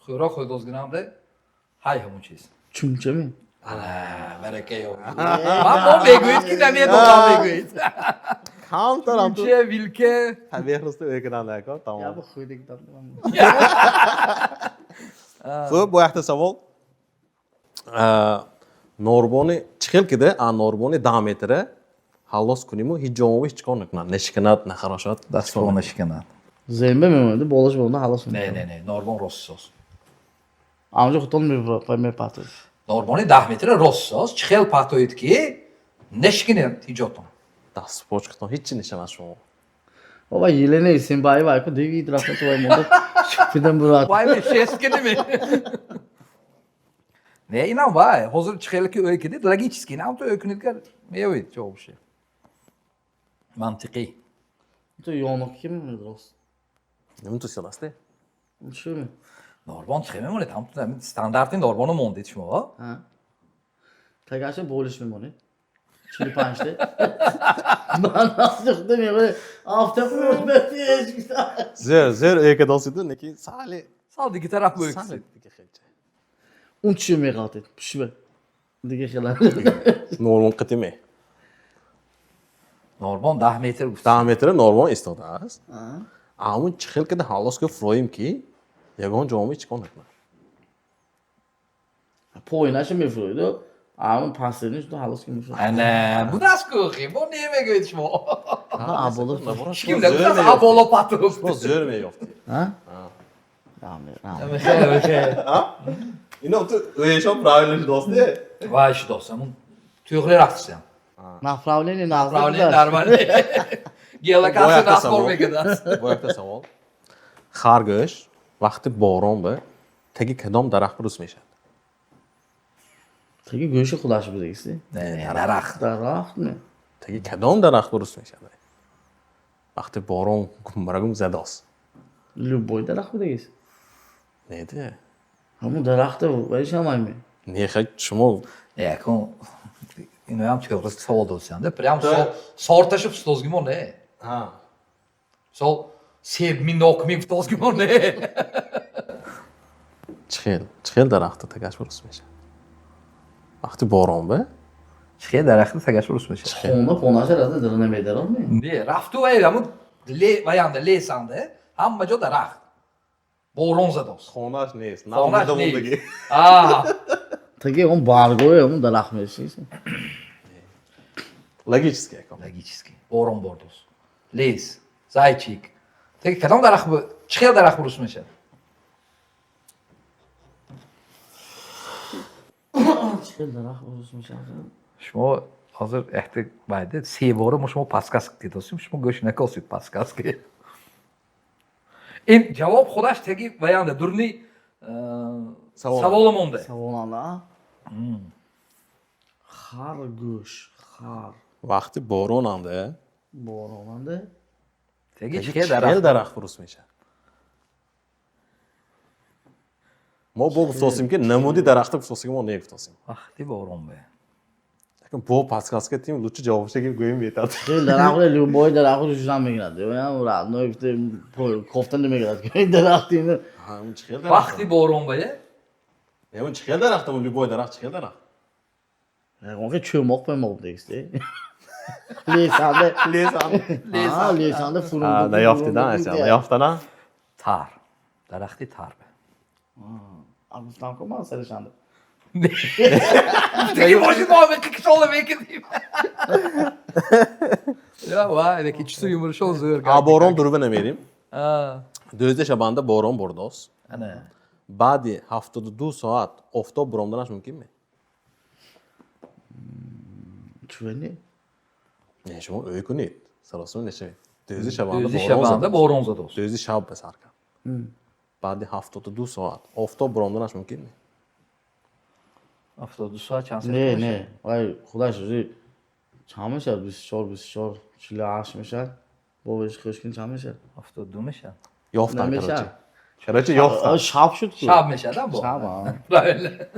xo'roq qo'ydozginamda hay همون چیز. چونچه می Ana, baraka yo'q. Men bu bego'yit ki namiye do'qon bego'yit. کام تا هم تو Che vilke. بهرسته اکنان نکن یا تمام با خودی کدام خب با یک سوال نوربونی چخیل کده آن نوربونی 10 متره حالاس کنیم و هیچ جوابی هیچ کار نکنن نشکنات نخراشات Dast ona shikanan. زنبه میمونده بالاش بونده حالاس میمونده Ne, normal rossos. آنجا خودتون میپاتید Normali 10 metr rossos, chxel patoyit ki neshkine tijoton. دست پاچ کتان هیچی نشم از شما بابا یله نیستیم بایی بایی که دیگه درافت تو بایی مونده شکفیدم برات Vay be sheskini mi? Ne inan vay, hozir chxel ki öykidi, logichski nam to öykünidgar meyavit çok bir şey. Mantiqiy. تو یانو کی میمونه درست نمی تو سیادسته چی می Normal chxel memonid, ham standarti normal mondid shmo. ها تگرش بولش میمونه 45 تا من نازخته میمونه آفتاب میمونه زر ایک داستیدو نکی سالی Sal diki taraf bu öyküsü. سالی دیگه خیلی اون چی میقاتید پشبه دیگه خیلی نورمال قتیمه Normal 10 metr gufti. 10 متر نورمال استاده است اما چخیل کده حالاس که فرویم کی یگان جامعه چیکار نکنه پوینش میفروید اما پسرینش تو حالاس که میفروید Ana, bu nasıl kokuyor? Bu niye mi göğüt shmo? ها ابولا Kim de bu nasıl abolo patuk? باز زر میافتی ها رامه اینا تو ویشان پراویلش داسته Vay şu dostum. Tüyükler aksın. نفراولین نازده Pravlin normali. Gela kalsın nasıl olmak kadar. با یک سوال خرگوش وقتی باران به تگی کدام درخت روز میشه تگه گوش خودش بودیستی Ne, darak. درخت نه تگی کدام درخت روز میشه وقتی باران مرگم زده است لوبوی درخت بودیست neydi? همون درخته ولیش هم همین Ne xek şumo Ecco, in hem çıkıyor sağ olsun da. Prям Да. sortaşıp stoz gibi ne? ha Sol sev min nok min stoz gibi ne? Chxel daraxtı tagash burusmish. Vaqti boron be. Çıkıyor daraxtı tagaş vurus meşe. خونه خونه‌ش رفته داره نمیدارم می Ne? Raftu ev ama le vayanda le sande. Hamma jo daraxt. Boronza dos. Xonash nes. Xonash Namda nes. buldagi. Ah, تگه اون برگوی اون درخت میشی Logichskiy kom. logически. Boron bordos. Les, zaychik. Tek kadam daraxt bu. Çıkıyor daraxt vurus meşe. چه درخت درست میشه Şmo hazır ehti baydı. Sevoru şmo paskask diyorsun. Şmo göşüne kalsın paskask. In cevap xodaş tegi vayanda durni savolim onda. سوالانه خرگوش خر Vaqti boron anda. بارانده Tegi Chxel çıkıyor daraxt. daraxt burusmish. Mo bu guftosim ki namudi daraxtı guftosim mo ne guftosim. Vaqti boron be. Lekin bu paskaska tim luchi javobga kelib go'yim yetadi. خیلی درخت لیمبوی درخت روش هم میگیرد یا راه نوفته کفته نمیگیرد که درختی اینو Ha, un chxel daraxt. Vaqti boron be. Ya un chxel daraxtı bu boy daraxt chxel daraxt. اون که چماق به موقع دیگه لیسانده Lesan. ها لیسانده فرو Ha, da yaftidan asa. Yaftana. Tar. Daraxti tar be. گفتم که من سرشانده Tegi boşu da be kıkış ola belki diyeyim. Ya vay de kiçi yumruş oluyor. Ha boron durubu ne vereyim? Ha. Dözde şabanda boron bordos. Ana. Badi 72 saat oftob borondanash mumkinmi? چونی Ne şumo öy kunit. Sarasın neçe. Dözde şabanda Düzü boron. şabanda boronza dos. Dözde şab besarka. Badi 72 saat oftob borondanash mumkinmi? Haftada saat şans نه نه وای خداش روزی چند میشه 24 48 میشه با بهش خشکین چند میشه Haftada dumişa. Yoftan نمیشه karachi. Karachi yoftan. شب شد که Şab meşe da bu. شب ها Böyle.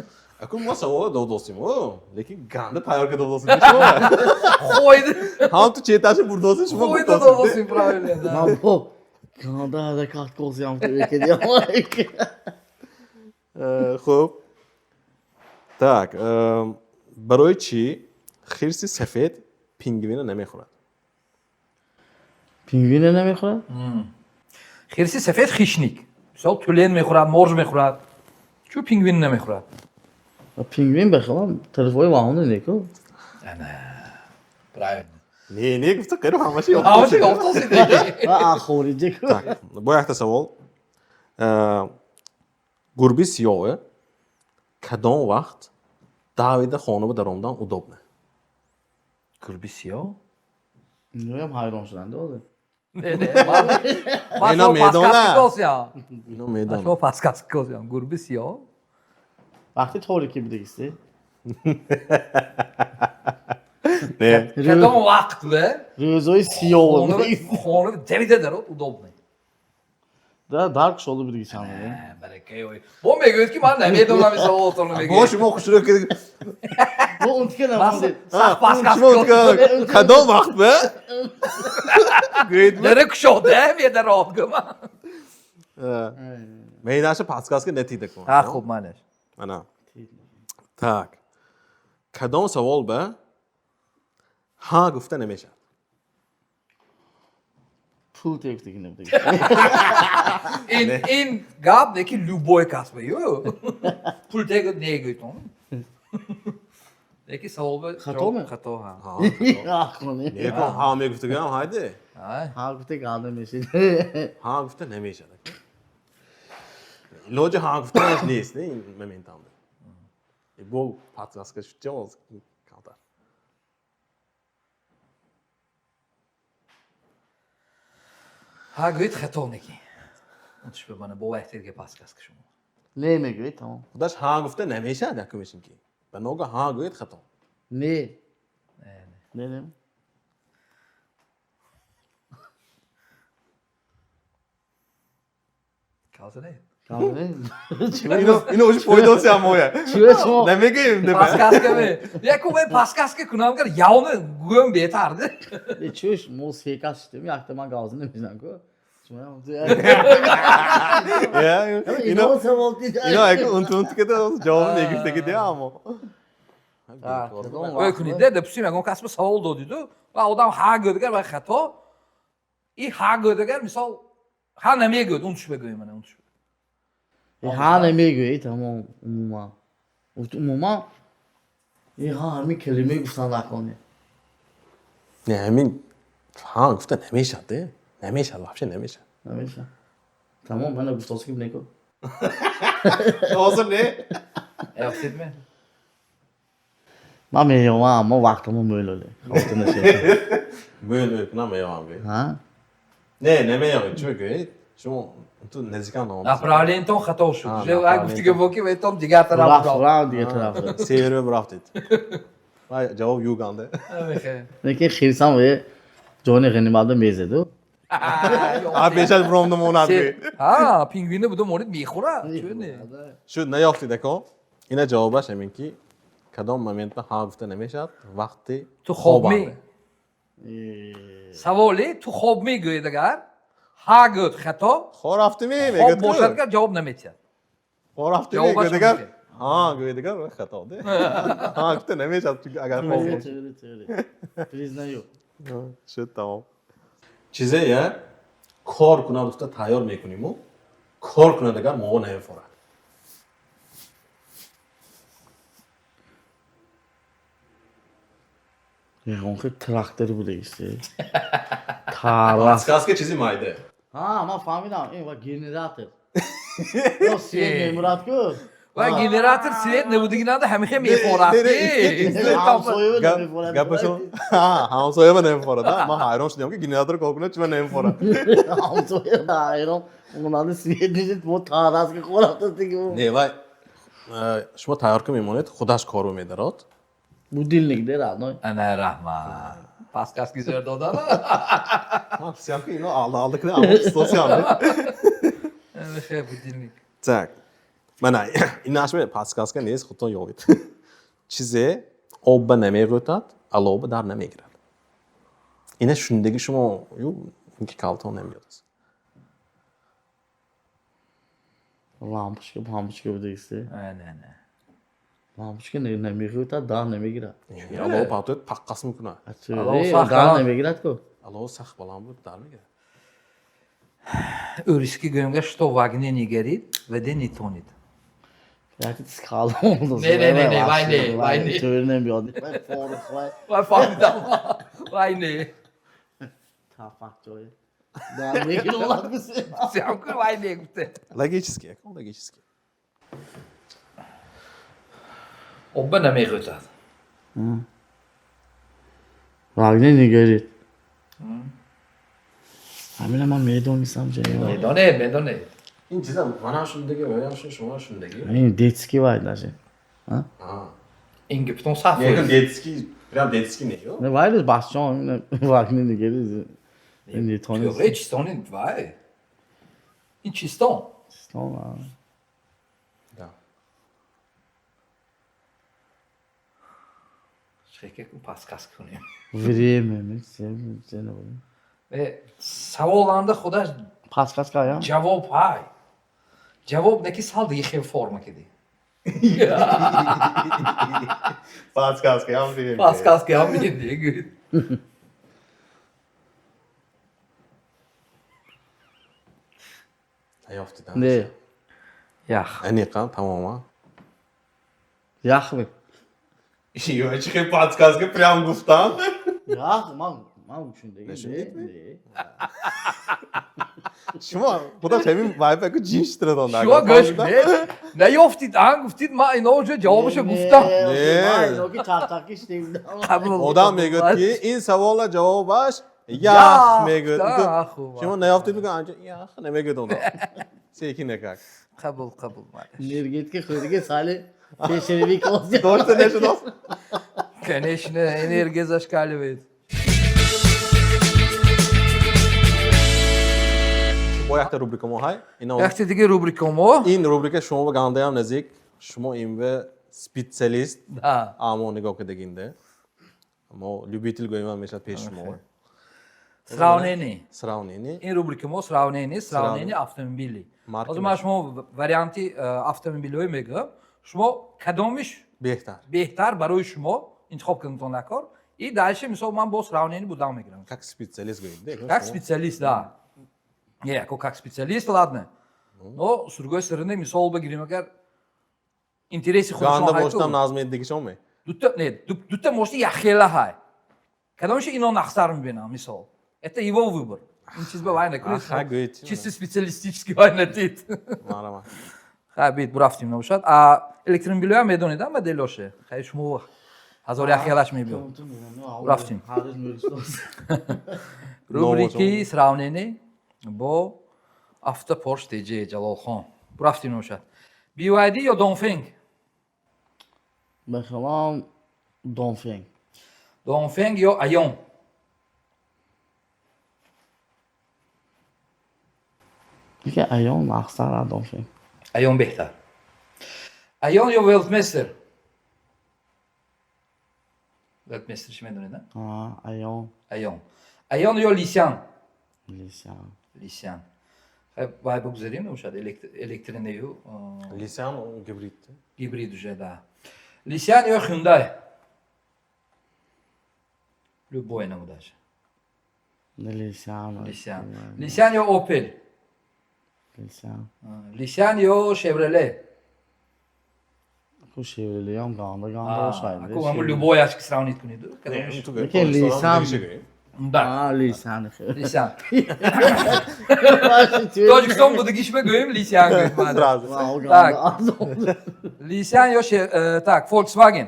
Akun ma savola dovdosim. O, lekin ganda tayyorga dovdosim. Koydu. Ham tu chetashi burdosim shuma Koydu da olsun böyle. من با گانده حرکت کوزیم که یکی دیگه Xo'p. Так, барои чӣ хирси сафед пингвина намехӯрад? پینگوین نمیخوره Xirsi sefet xişnik. Misal tülen mexurad, morj mexurad. Şu pingvin ne mexurad? پینگوین بخوام تلفوی واهونه نیکو Ana. Правильно. Не гуфта қариб ҳамаша Ama şey ortası değil. آخوری جکو Так, бо якта савол. Гурби сиёҳе кадом вақт давида хонаву даромадан удобна? Gurbi siyah. نویم حیران شدنده بوده Ne ne? Bak Ena o meydana. paskastik olsun ya. Ино Bak медонам. o paskastik olsun ya. Gurbi siyah. وقتی طوری که بیدگیستی Не. Kadam vakt be. روزای سیاه Onu بود onu tevhid eder o udobne. درک شده بیدگی چند بوده Bereke oy. Bu megöt ki man ne meydana bir savol oturnu megöt. Бо шумо хушрӯ ки bu اون که Nasıl? نمونده Sağ paskastik шумо olsun. кадом вақт ба? Гӯед Dere kuşo de bir de rahat gıma. меҳнаша паскаска натида кун. Ha خوب maneš. Ana. Так. Кадом савол ба ҳа гуфта намешавад? پول تکتیکی نمیده In gab de ki luboy kasbe yo. Pul teg ne göt onu. De ki savol be. Xato mu? Xato ha. آخ کنی Не кун ҳа мегуфтагам ҳайде. Ay. ها گفته گاده میشید ҳа гуфта намешавад. илоҷи ҳа гуфтанаш нест не ин моментанда. Бо паскаска шуҷоз калтар. Ha göt xato neki. Unutmuş be bana bu ehtirge paskas ki şunu. نمیگوی تمام худаш ҳа гуфта намешавад якумешин ки. Ба нога ҳа гӯед хато. نه نه نه Kalsa ne? اینو уже поедался моя. چیه شما؟ نمیگیم ده. Paskaska mi? Yaku ben paskaska kunam kar yavni gum betardi. چیش موسیقی کاشتیم یک تا من گازی نمیزنم که شما Ya, اینو سوال دیدم اینو اگه unuttuk که جواب نگیشتگی دیگه اما. Öyle kunide de pusim yagon kasma savol dodidu. Va odam ha gödger va xato. I ha gödger misal ha nemiye göd unutmuş begoyim mana unutmuş. ها نمیگویی تمام عموما عموما این ها همین کلمه گفتن نکنه نه همین ها گفته نمیشه ده. نمیشه вообще نمیشه. نمیشه تمام من گفتاسی که نکن Olsun ne? Yapsid mi? من میگم اما وقتمون böyle خاطر نشه Böyle yapamam abi. ها Ne nemiyorum çünkü şu tu nezikan oldu. Направление então xato shu. Ha, Je направление. gufti ke boki ve tom diğer taraf رفت bro. رفت دیگه طرف Seyrimi bıraktı. Vay cevap yugandı. Evet. نکه خیرسان و جون غنیمت میزه دو Abi beşer bromdum onu abi. Ha, pingvini bu da morid mikhura. Chune. Şu ne yaptı deko? Yine cevabı emin ki kadam momentte ha gufte nemiشه vakti Tu خوب می. Savoli tu خوب میگوید اگر ha gud xato. خور رفتی می خوب میگه باشد که جواب نمیتید. خور رفتی می جوابش گدگر میگه. ha gdگر خطا ده. Ha gufte nemiشه çünkü اگر خوب باشه. پلیز نیو شد tamam. چیزه یا کار کنه گفته تیار میکنیم و کار کنه دیگر موقع نمیفوره. اون که تراکتوری بوده ایسته تارا که چیزی مایده. ها ما فهمیدم این و گنراتور او سیه میمورد که و generator silet nebudugina da hamixe mikhorad. همسایه بده میمورد گپشون همسایه به نمیفوره ده. من حیران شدم که گنراتور کار کنه چرا نمیفوره. همسایه دایرم اونان سیه نیست با تاراس که خورد دیگه نه وای شما تیار که میمونید خودش کارو میدارد. bu dillik der abi. Ana rahman. Paskas güzel dodan. Ha siyah ki aldık ne ama sosyal. Evet bu dinlik. Tak. من این نشمه پاسکاس که نیست خودتون یابید. چیزه آب نمیگوید، آب در نمیگیرد. اینه شوندگی شما یو اینکه کالتون نمیاد. Lampuçka pampuçka bu da işte. Ne. Lampuçka nemiyor da daha nemiyor. آب پاتوت پاکاس میکنه. Daha nemiyor ko. آب سخت بالام بود در میگیره. Öriski gömge što vagne nigerid ve de nitonid. Belki skala oldu. Ne, vay ne. Söylemiyor. Vay Vay fahmidam. Vay ne. Tafak joy. Daha ne ki olan mısın? Sevkur vay ne gupte. لگیچیسکی، کام لگیچیسکی. Obba nemiyorad. Vagne nigerit. همین من میدونستم چه Medone. این چیزا من شوندگی و یا شما شوندگی. این دیتسکی باید باشه آه. In Gipton safo. یکم دیتسکی، برام دیتسکی نیو. نه باید باشون واگنی نگیری این دیتونی Teori çistonid vay. In çiston. tamam Da. Şeke paskas kunuyum. время sevmiyorum Ve savolanda xuda paskas kaya javob hay. Javob neki saldı yixev forma kedi. پاسکاس که هم دیگه. Paskas ki ham diye gül. نیافتی دم. ne Yax. انیقا تماما. yax mı یو چی پاسکاس که پرام گفتم. yax man düşündü شما خدا همین وایب که جینش تره دان. Şuva göç ne yoftid an guftid ma inoca cevabışa guftam. ne o ki tartak işte آدم میگه که این سوال جوابش یخ یخ. میگه. آه، خوبه. شما نیافتی میگه آنجا یخ نمیگه دونا. سیکی نکک. Kabul. Nergit ki khirge sale peşevi koz دوست نشد. Конечно, энергия zashkaливает. با یک روبریک ما های اینا وقتی دیگه روبریکا ما این روبریک شما به گنده هم نزدیک شما این به سپیشالیست да اما نگاه که دگینده ما любитель گویم هم میشه پیش شما сравнение. сравнение این روبریک ما сравнение автомобили. Марки از ما شما وریانتی автомобил‌های میگم شما کدامش بهتر بهتر برای شما انتخاب کردن نکار این дальше مثلا من با сравнение будем میگیرم. как специалист говорит Как специалист, да. Не, как специалист, ладно. Но с другой стороны, misal بگیریم اگر інтереси خودشون گنده های باشتم تو نازم دیگه شما دوتا مошти яхела های کدامش اینا نخسر میبینم مثال это его выбор این چیز به وای نکنید Ага, говорите. чисто специалистически вай نتید مرحبا خب برفتیم نباشد الکترومبیلی هم میدونید هم مدلشه خیلی شما هزار яхелаш میبینم رفتیم. рубрики сравнение با авто Porsche TJ جلالخان رفتیم نباشد BYD یا دونفنگ بخوام دونفنگ دونفنگ یا ایون یکی ایون مخصر از دونفنگ ایون بهتر ایون یا ولتمستر ولتمسترش میدونید نه ایون ایون یا لیسیان لیسیان خب وای بگذاریم نباشد الکترونیو لیسان و گبریت گیبرید уже да لیسیان یا هیوندای любой نمودش لیسیان لیسیان یا اوپل لیسیان یا شevrolet اكو شيفروليه هم گانده شاید اكو همون любой اشکی сравнить کنید کدامش یکی لیسان да لیسان خیلی لیسیان Tojikiston budugishme go'yim لیسیان go'yim لیسیان یا так Volkswagen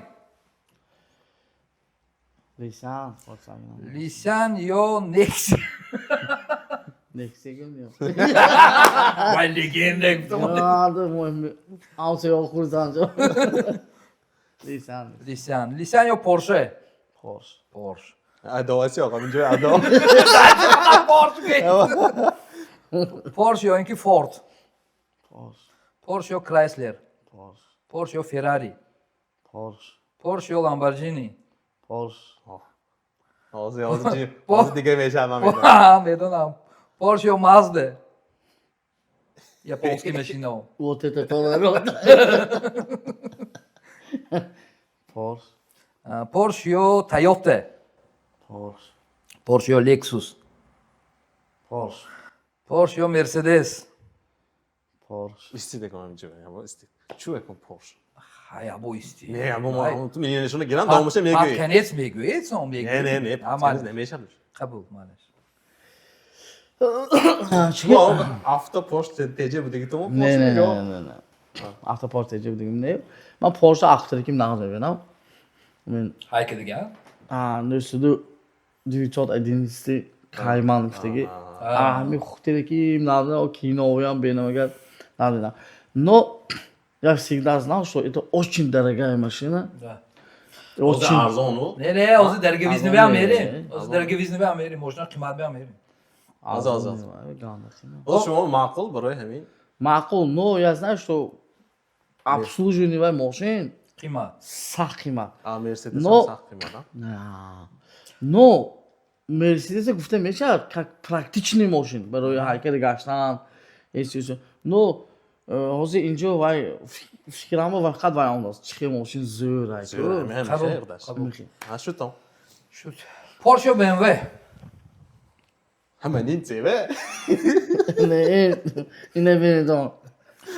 لیسیان یا نکسی نکسی گمیام وای لگنده ده مهمه آمسه یال خوردانجا لیسیان یا پورشه پورش ادواسی آقا اینجا ادا پورش یا اینکه فورد پورش یا کرایسلر پورش یا فراری پورش یا لامبورجینی آزی دیگه میشه من میدونم پورش یا مازده японский машина вот это поворот Porsche یا تویوتا Porsche یا لکسوس Porsche یا مرسدس استیده کنم اینجا یا استید چوه کن پورش های ابو استی نه اما تو میلیونشون گیرن داموشه میگی کنیت میگوی سوم میگی نه پاتکنیت نمیشه قبول مالش شما هفته پورش تیجه بوده که تو نه هفته پورش تیجه بودیم نه من پورش اختری کیم نقد میبینم من های که دیگه نشده 911 Kayman işte mi хутерки надо кино беномагат надо. Но я всегда знал, что это очень дорогая машина. Да. Очень арзон. Не, ози дерговизни беамерим. Ози дерговизни беамерим, можно қимат беамерим. Az. O шумо маъқул барои ҳамин? Маъқул, но я знаю, что обслуживание машин қимат. сахт қимат. Мерседес сахт қимат, а? Но Mercedes گفته میشه که پرکتیچنی ماشین برای حرکت گشتن ایستیشن. نو حاضر اینجا وای فکرم و فقط وای اون است چه ماشین زوره. شد. شد. پورشه و BMW. همین چیه؟ نه اینه ببینید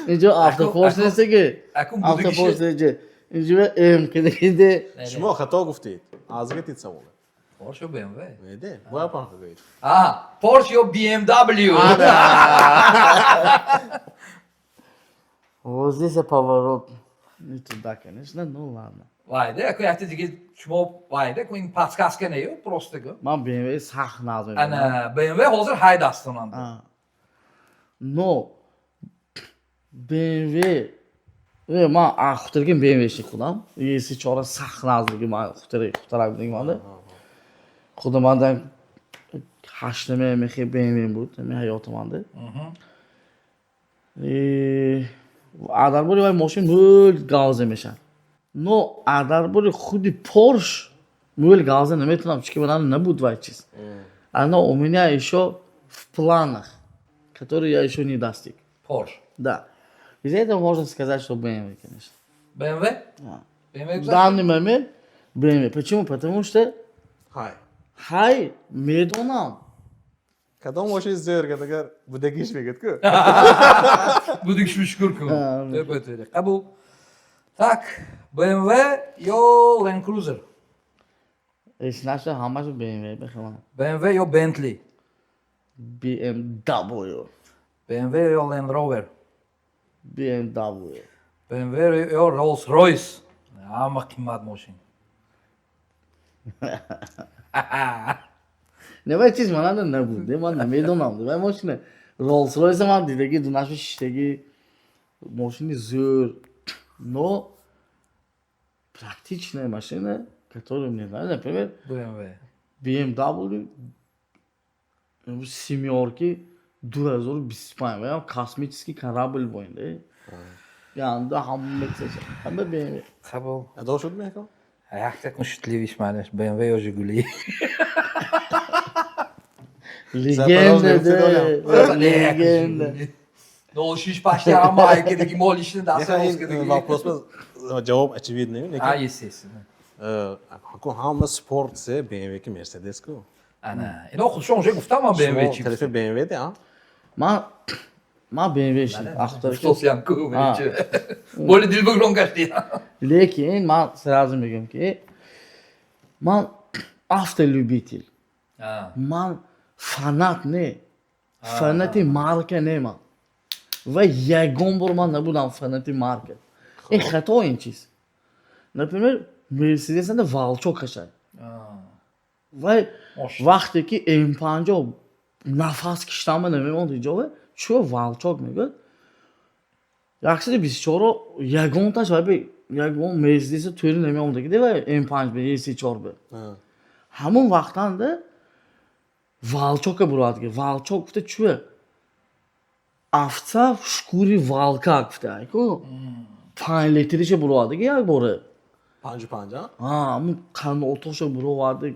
اینجا آفتاب پورش نیست که آفتاب پورش نیست. اینجا ام که دیگه. شما خطا گفتید. آزگیت سوال. Porsche ou BMW? Nede? Bu yapan kagaydı. Porsche ou BMW? Вот здесь поворот. Не туда, конечно, ну ладно. Vay de, ako yahti digi şmo vay de, koin patskaska ne yo, prosto go. Man BMW sahh nazım. Ana BMW hazır hayt aslanandı. No BMW ve man axtirgim BMW şikudam. Yesi çora sahh nazligi man xutara bildim vardı. خودماندن 8 MX BMW بود همین حیاتمنده درباره وای ماشین مول گازه میشن نو درباره خودی پورش مول гаузе نمیتونم чики у нас набуд вай чиз оно у меня еще в планах которые я еще не достиг Porsche. да из этого можно сказать что BMW конечно BMW? Да. BMW в güzel. данный момент BMW почему потому что های хай میدونم کدام ماشین زیر که اگر بودگیش میگید که Bu düşmüş kürkü. Ha, Evet öyle. Kabul. Tak. BMW yo Land Cruiser. اسمش همش BMW بخوام BMW yo Bentley. BMW BMW yo Land Rover. BMW BMW yo Rolls Royce. Ama kıymat moşin. نه وای چیز من نبوده من نمیدونم وای ماشین رولز رویس من دیدگی دونش شیشتگی ماشین زور но практичная машина которую мне нравится например BMW. BMW семерки 2025 veya kosmический корабль boyunda yanında hamma BMW Kabul. ادامه شد میگم Jak tak myśliwisz, maniesz? BMW yo Żiguli. legenda legenda No şiş başta ama hareketdeki mol işini daha sonra این واپس جواب اچوید نمی Ha iyisisin. کو هم سپورت سه بی ام کی مرسدس کو Ana. Ne okudun şey gufta ama BMW شما çift. طرف بی ام وی ده ها ما BMW شدم اختر Sosyan kuvveti. Böyle dil bugün kaçtı ya. lekin man сразу میگم که من автолюбитель Ha. من فنات نه فناتی مارکه نه من و یگان بار من نبودم فناتی مارکه این خطا این چیز например مرسدس اند والچو کشای و وقتی که M50 نفس کشتم نمیموند اینجا چه والچوک میگه یکسری 24 رو یگان تاش و به یگان مرسدس توری نمیموند که و M5 به C4 به همون وقتان ده والчока бурад ки валчок гуфта чуе авца в шкури валка гуфта айко 5 литрише буради ки як боре پنج ها همون قناتاشو бураварди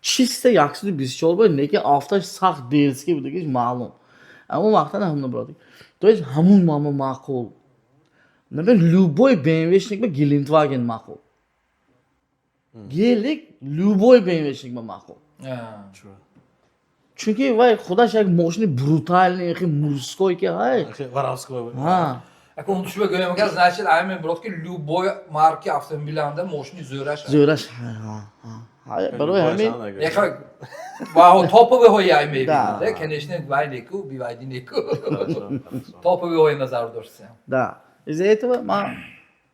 чисто 124 бор не ки авташ сахт дерзки буде ки маълум ҳамон вақтан ҳамна буради то есть ҳамун мама маъқул например любой BMW-шник ба Гелендваген маъқул гелик любой BMW-шник ба маъқул чунки вай худаш як машини брутальный хи мужской ки ҳай воровской Ako onu şöyle göremez. Значит, aymen бродки любой марки автомобилinde moşini zöraş. зӯраш барои ҳамин Яка вау топове ҳои аймей Да. бинде, конечно, вай неку, бивайди неку. Топове ҳои назар дошсам. да из-за этого ман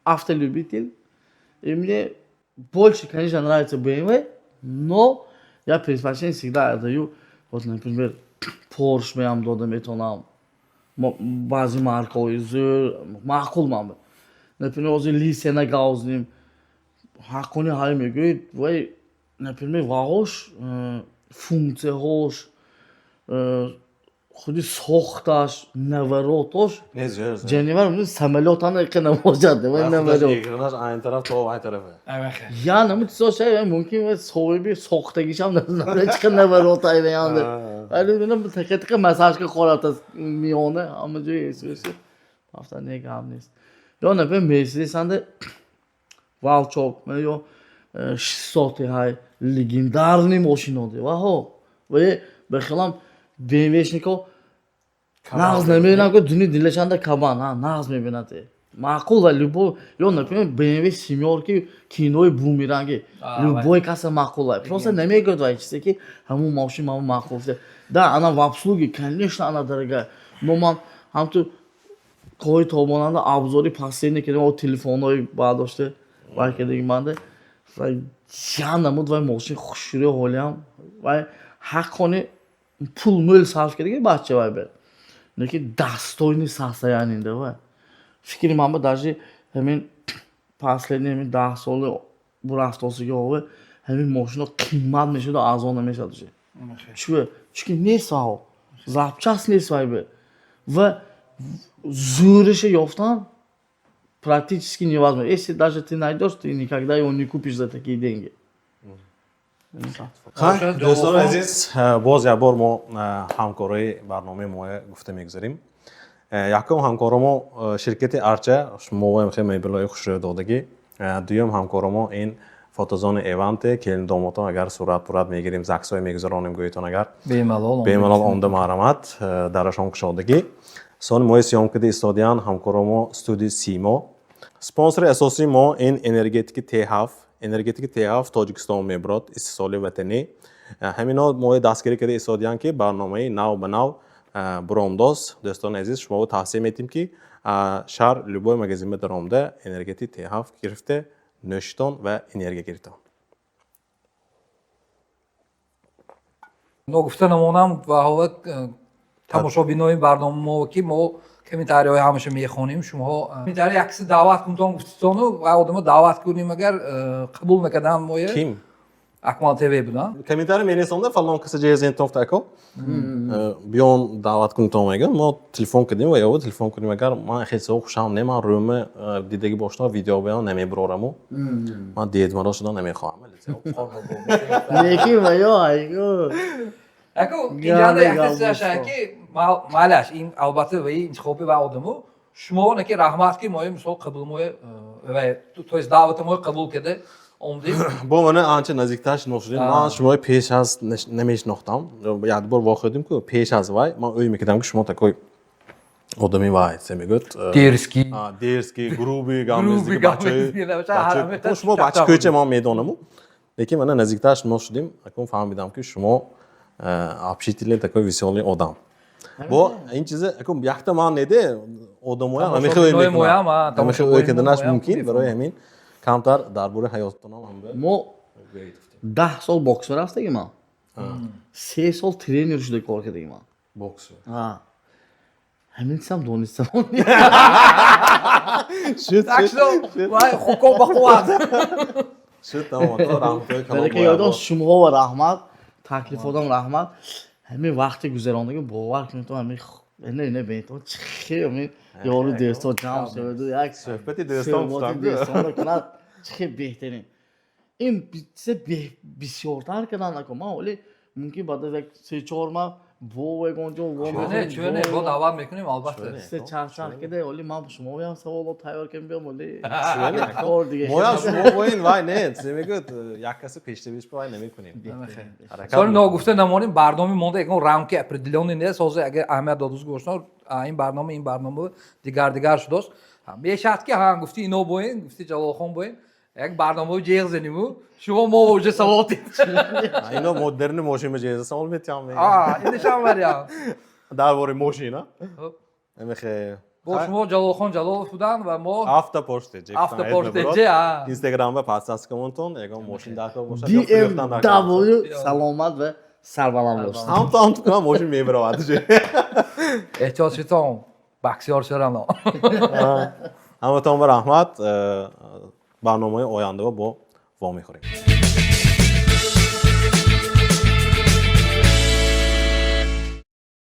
автолюбитель и мне больше конечно нравится BMW но я предпочтение всегда отдаю вот например Porsche меам дода метонам баъзи маркаҳои зӯр маъқул ман например ҳозир лисена гавзним ҳаққони ҳай мегӯяд вай например ваҳош функсияҳош худи сохташ наворотош نه زیاد ҷанивар самолётана ки намоҷад вай наворот اکرانش این طرف تو این طرفه Aymexe. я намуд соша мумкин соҳиби сохтагишам назнам чиқа наворотае ваянда вале бинам тақиқа масажка хората миёна ҳама ҷои эсвеси афта не гам нест ё например мерседесанда валчок ё 600 ҳай легендарный машиноди ваҳо ва бехилам BMW-шнико нағз намебинам ки дуни дилашанда кабан нағз мебинад маъқул ва любой ё например BMW семёрки кинои бумеранги любой каса маъқул ва просто намегӯяд ва чизе ки ҳамун машин ман маъқул да она в обслуге конечно она дорогая но ман ҳамту кои тобонанда обзори последний кардем телефонҳои бардошта вайкадаги манда ва я намуд вай машин хушрӯ ҳолиам вай ҳаққони пул мӯл сарф кардаги бача вай бер неки дастойни сасаянинда вай фикри ман ба даже ҳамин последний ҳамин 10 соли бурафтосиги ҳове ҳамин машино қимат мешуд аз он намешад чунки несвау запчаст несвай бе ва зурыша ёфтан практически невозможно. Если даже ты найдешь, ты никогда его не купишь за такие деньги. хай дӯстони азиз боз як бор мо ҳамкории барномаи мо гуфта мегузарем. якум ҳамкоромо ширкати арча шумо хеле мебелои хушрӯдодагӣ. дуюм ҳамкоромо ин фотозони эванте келин домотон агар сурат пурат мегирем заксҳое мегузаронем гӯитон агар бемалол онда маҳрамат дарашон кушодагӣ. сони моҳи сиёмкади истодиян ҳамкоромо студии симо. спонсори асосии мо ин энергетики Т7 энергетики Т7 тоҷикистон мебурад истиҳсоли ватанӣ. ҳамино моҳи дастгирӣ карда истодиян ки барномаи нав ба нав буромдоз. дӯстони азиз шумо тавсия метем ки шаҳр любой магазин даромда энергетики Т7 гирифта нӯшитон ва энергия гирифтон. ногуфта намонам ва ҳова тамошобинои барномамо ки мо комментарияҳои ҳамаша мехонем. шумоҳо комментария як киси даъват кунтон гуфтитону ва одама даъват кунем агар қабул мекардан моя ким Акмал ТВ будан комментарий менависонда фалон киса ҷаҳизентофта ако биён даъват кунтон мегӯям мо телефон кардем ва ё телефон кунем агар ман хеса хушам не ман рӯма дидаги бошна видео биён намебурораму ман дедмаро шуда намехоҳам Неки ва ё айго Ако инҷанда як киса шаки малаш ин албатта ва интихоби ва одаму шумо наки раҳмат ки моя мисол қабул моя ва то есть даъвати моя қабул карда омдем. бо мана анча наздиктар шинохшудем. ман шумои пеш аз намешинохтам. як бор воқеъ ки пеш аз вай ман ӯй мекардам ки шумо такой одами вай се мегӯд дерзкий грубий гамездиги бачаи шумо бача кӯча ман медонаму лекин мана наздиктар шинохшудем акун фаҳмидам ки шумо общительный такой веселый одам. бо ин чиза акун якта ман неде одамоя амихе ӯй карданаш мумкин барои ҳамин камтар дар бораи ҳаётонам мо 10 сол бокс рафтагим ман 3 сол тренер шуда кор кардагим ман бокс ҳамин чизам донистам ёдон шумоҳо ва раҳмат таклифотам раҳмат ҳамин вақте гузарондагим бовар кунед то ҳамин не бето чӣ ҳамин ёру дӯстон ҷамъ шаваду як суҳбати дӯстон кунад чӣ беҳтарин ин чиза бисёртар кардан накун ман оле мумкин баъд аз як 3-4 маҳ бо ягонҷо чӯне бо даъват мекунем албатта чарчар кида оле ман шумо биям саволот тайёр кем биям оле моям шумо воин вай не мегӯд як каси пештавиш вай намекунем. сони ногуфта намонем барномаи монда ягон рамки определённый нест ҳозир агар аҳамият додуз гӯшно ин барнома дигар шудост мешад ки ҳа гуфти ино боен гуфти ҷалолхон боен як барномаи ҷеғ заниму шумо мо уже саволот ино модерни мошина ҷеҳиза савол метиҳам иншон варям дар бораи мошина намехе бо шумо ҷалолхон ҷалолов будан ва мо авто поштеҷи инстаграм ва подписка комонтон ягон мошин даркор бошад BMW саломат ва сарбаланд бошад ҳамтон мошин мебаравад эҳтиёт шитон баксёр шарано ҳаматон ба раҳмат барномаи ояндаро бо ва мехӯрем.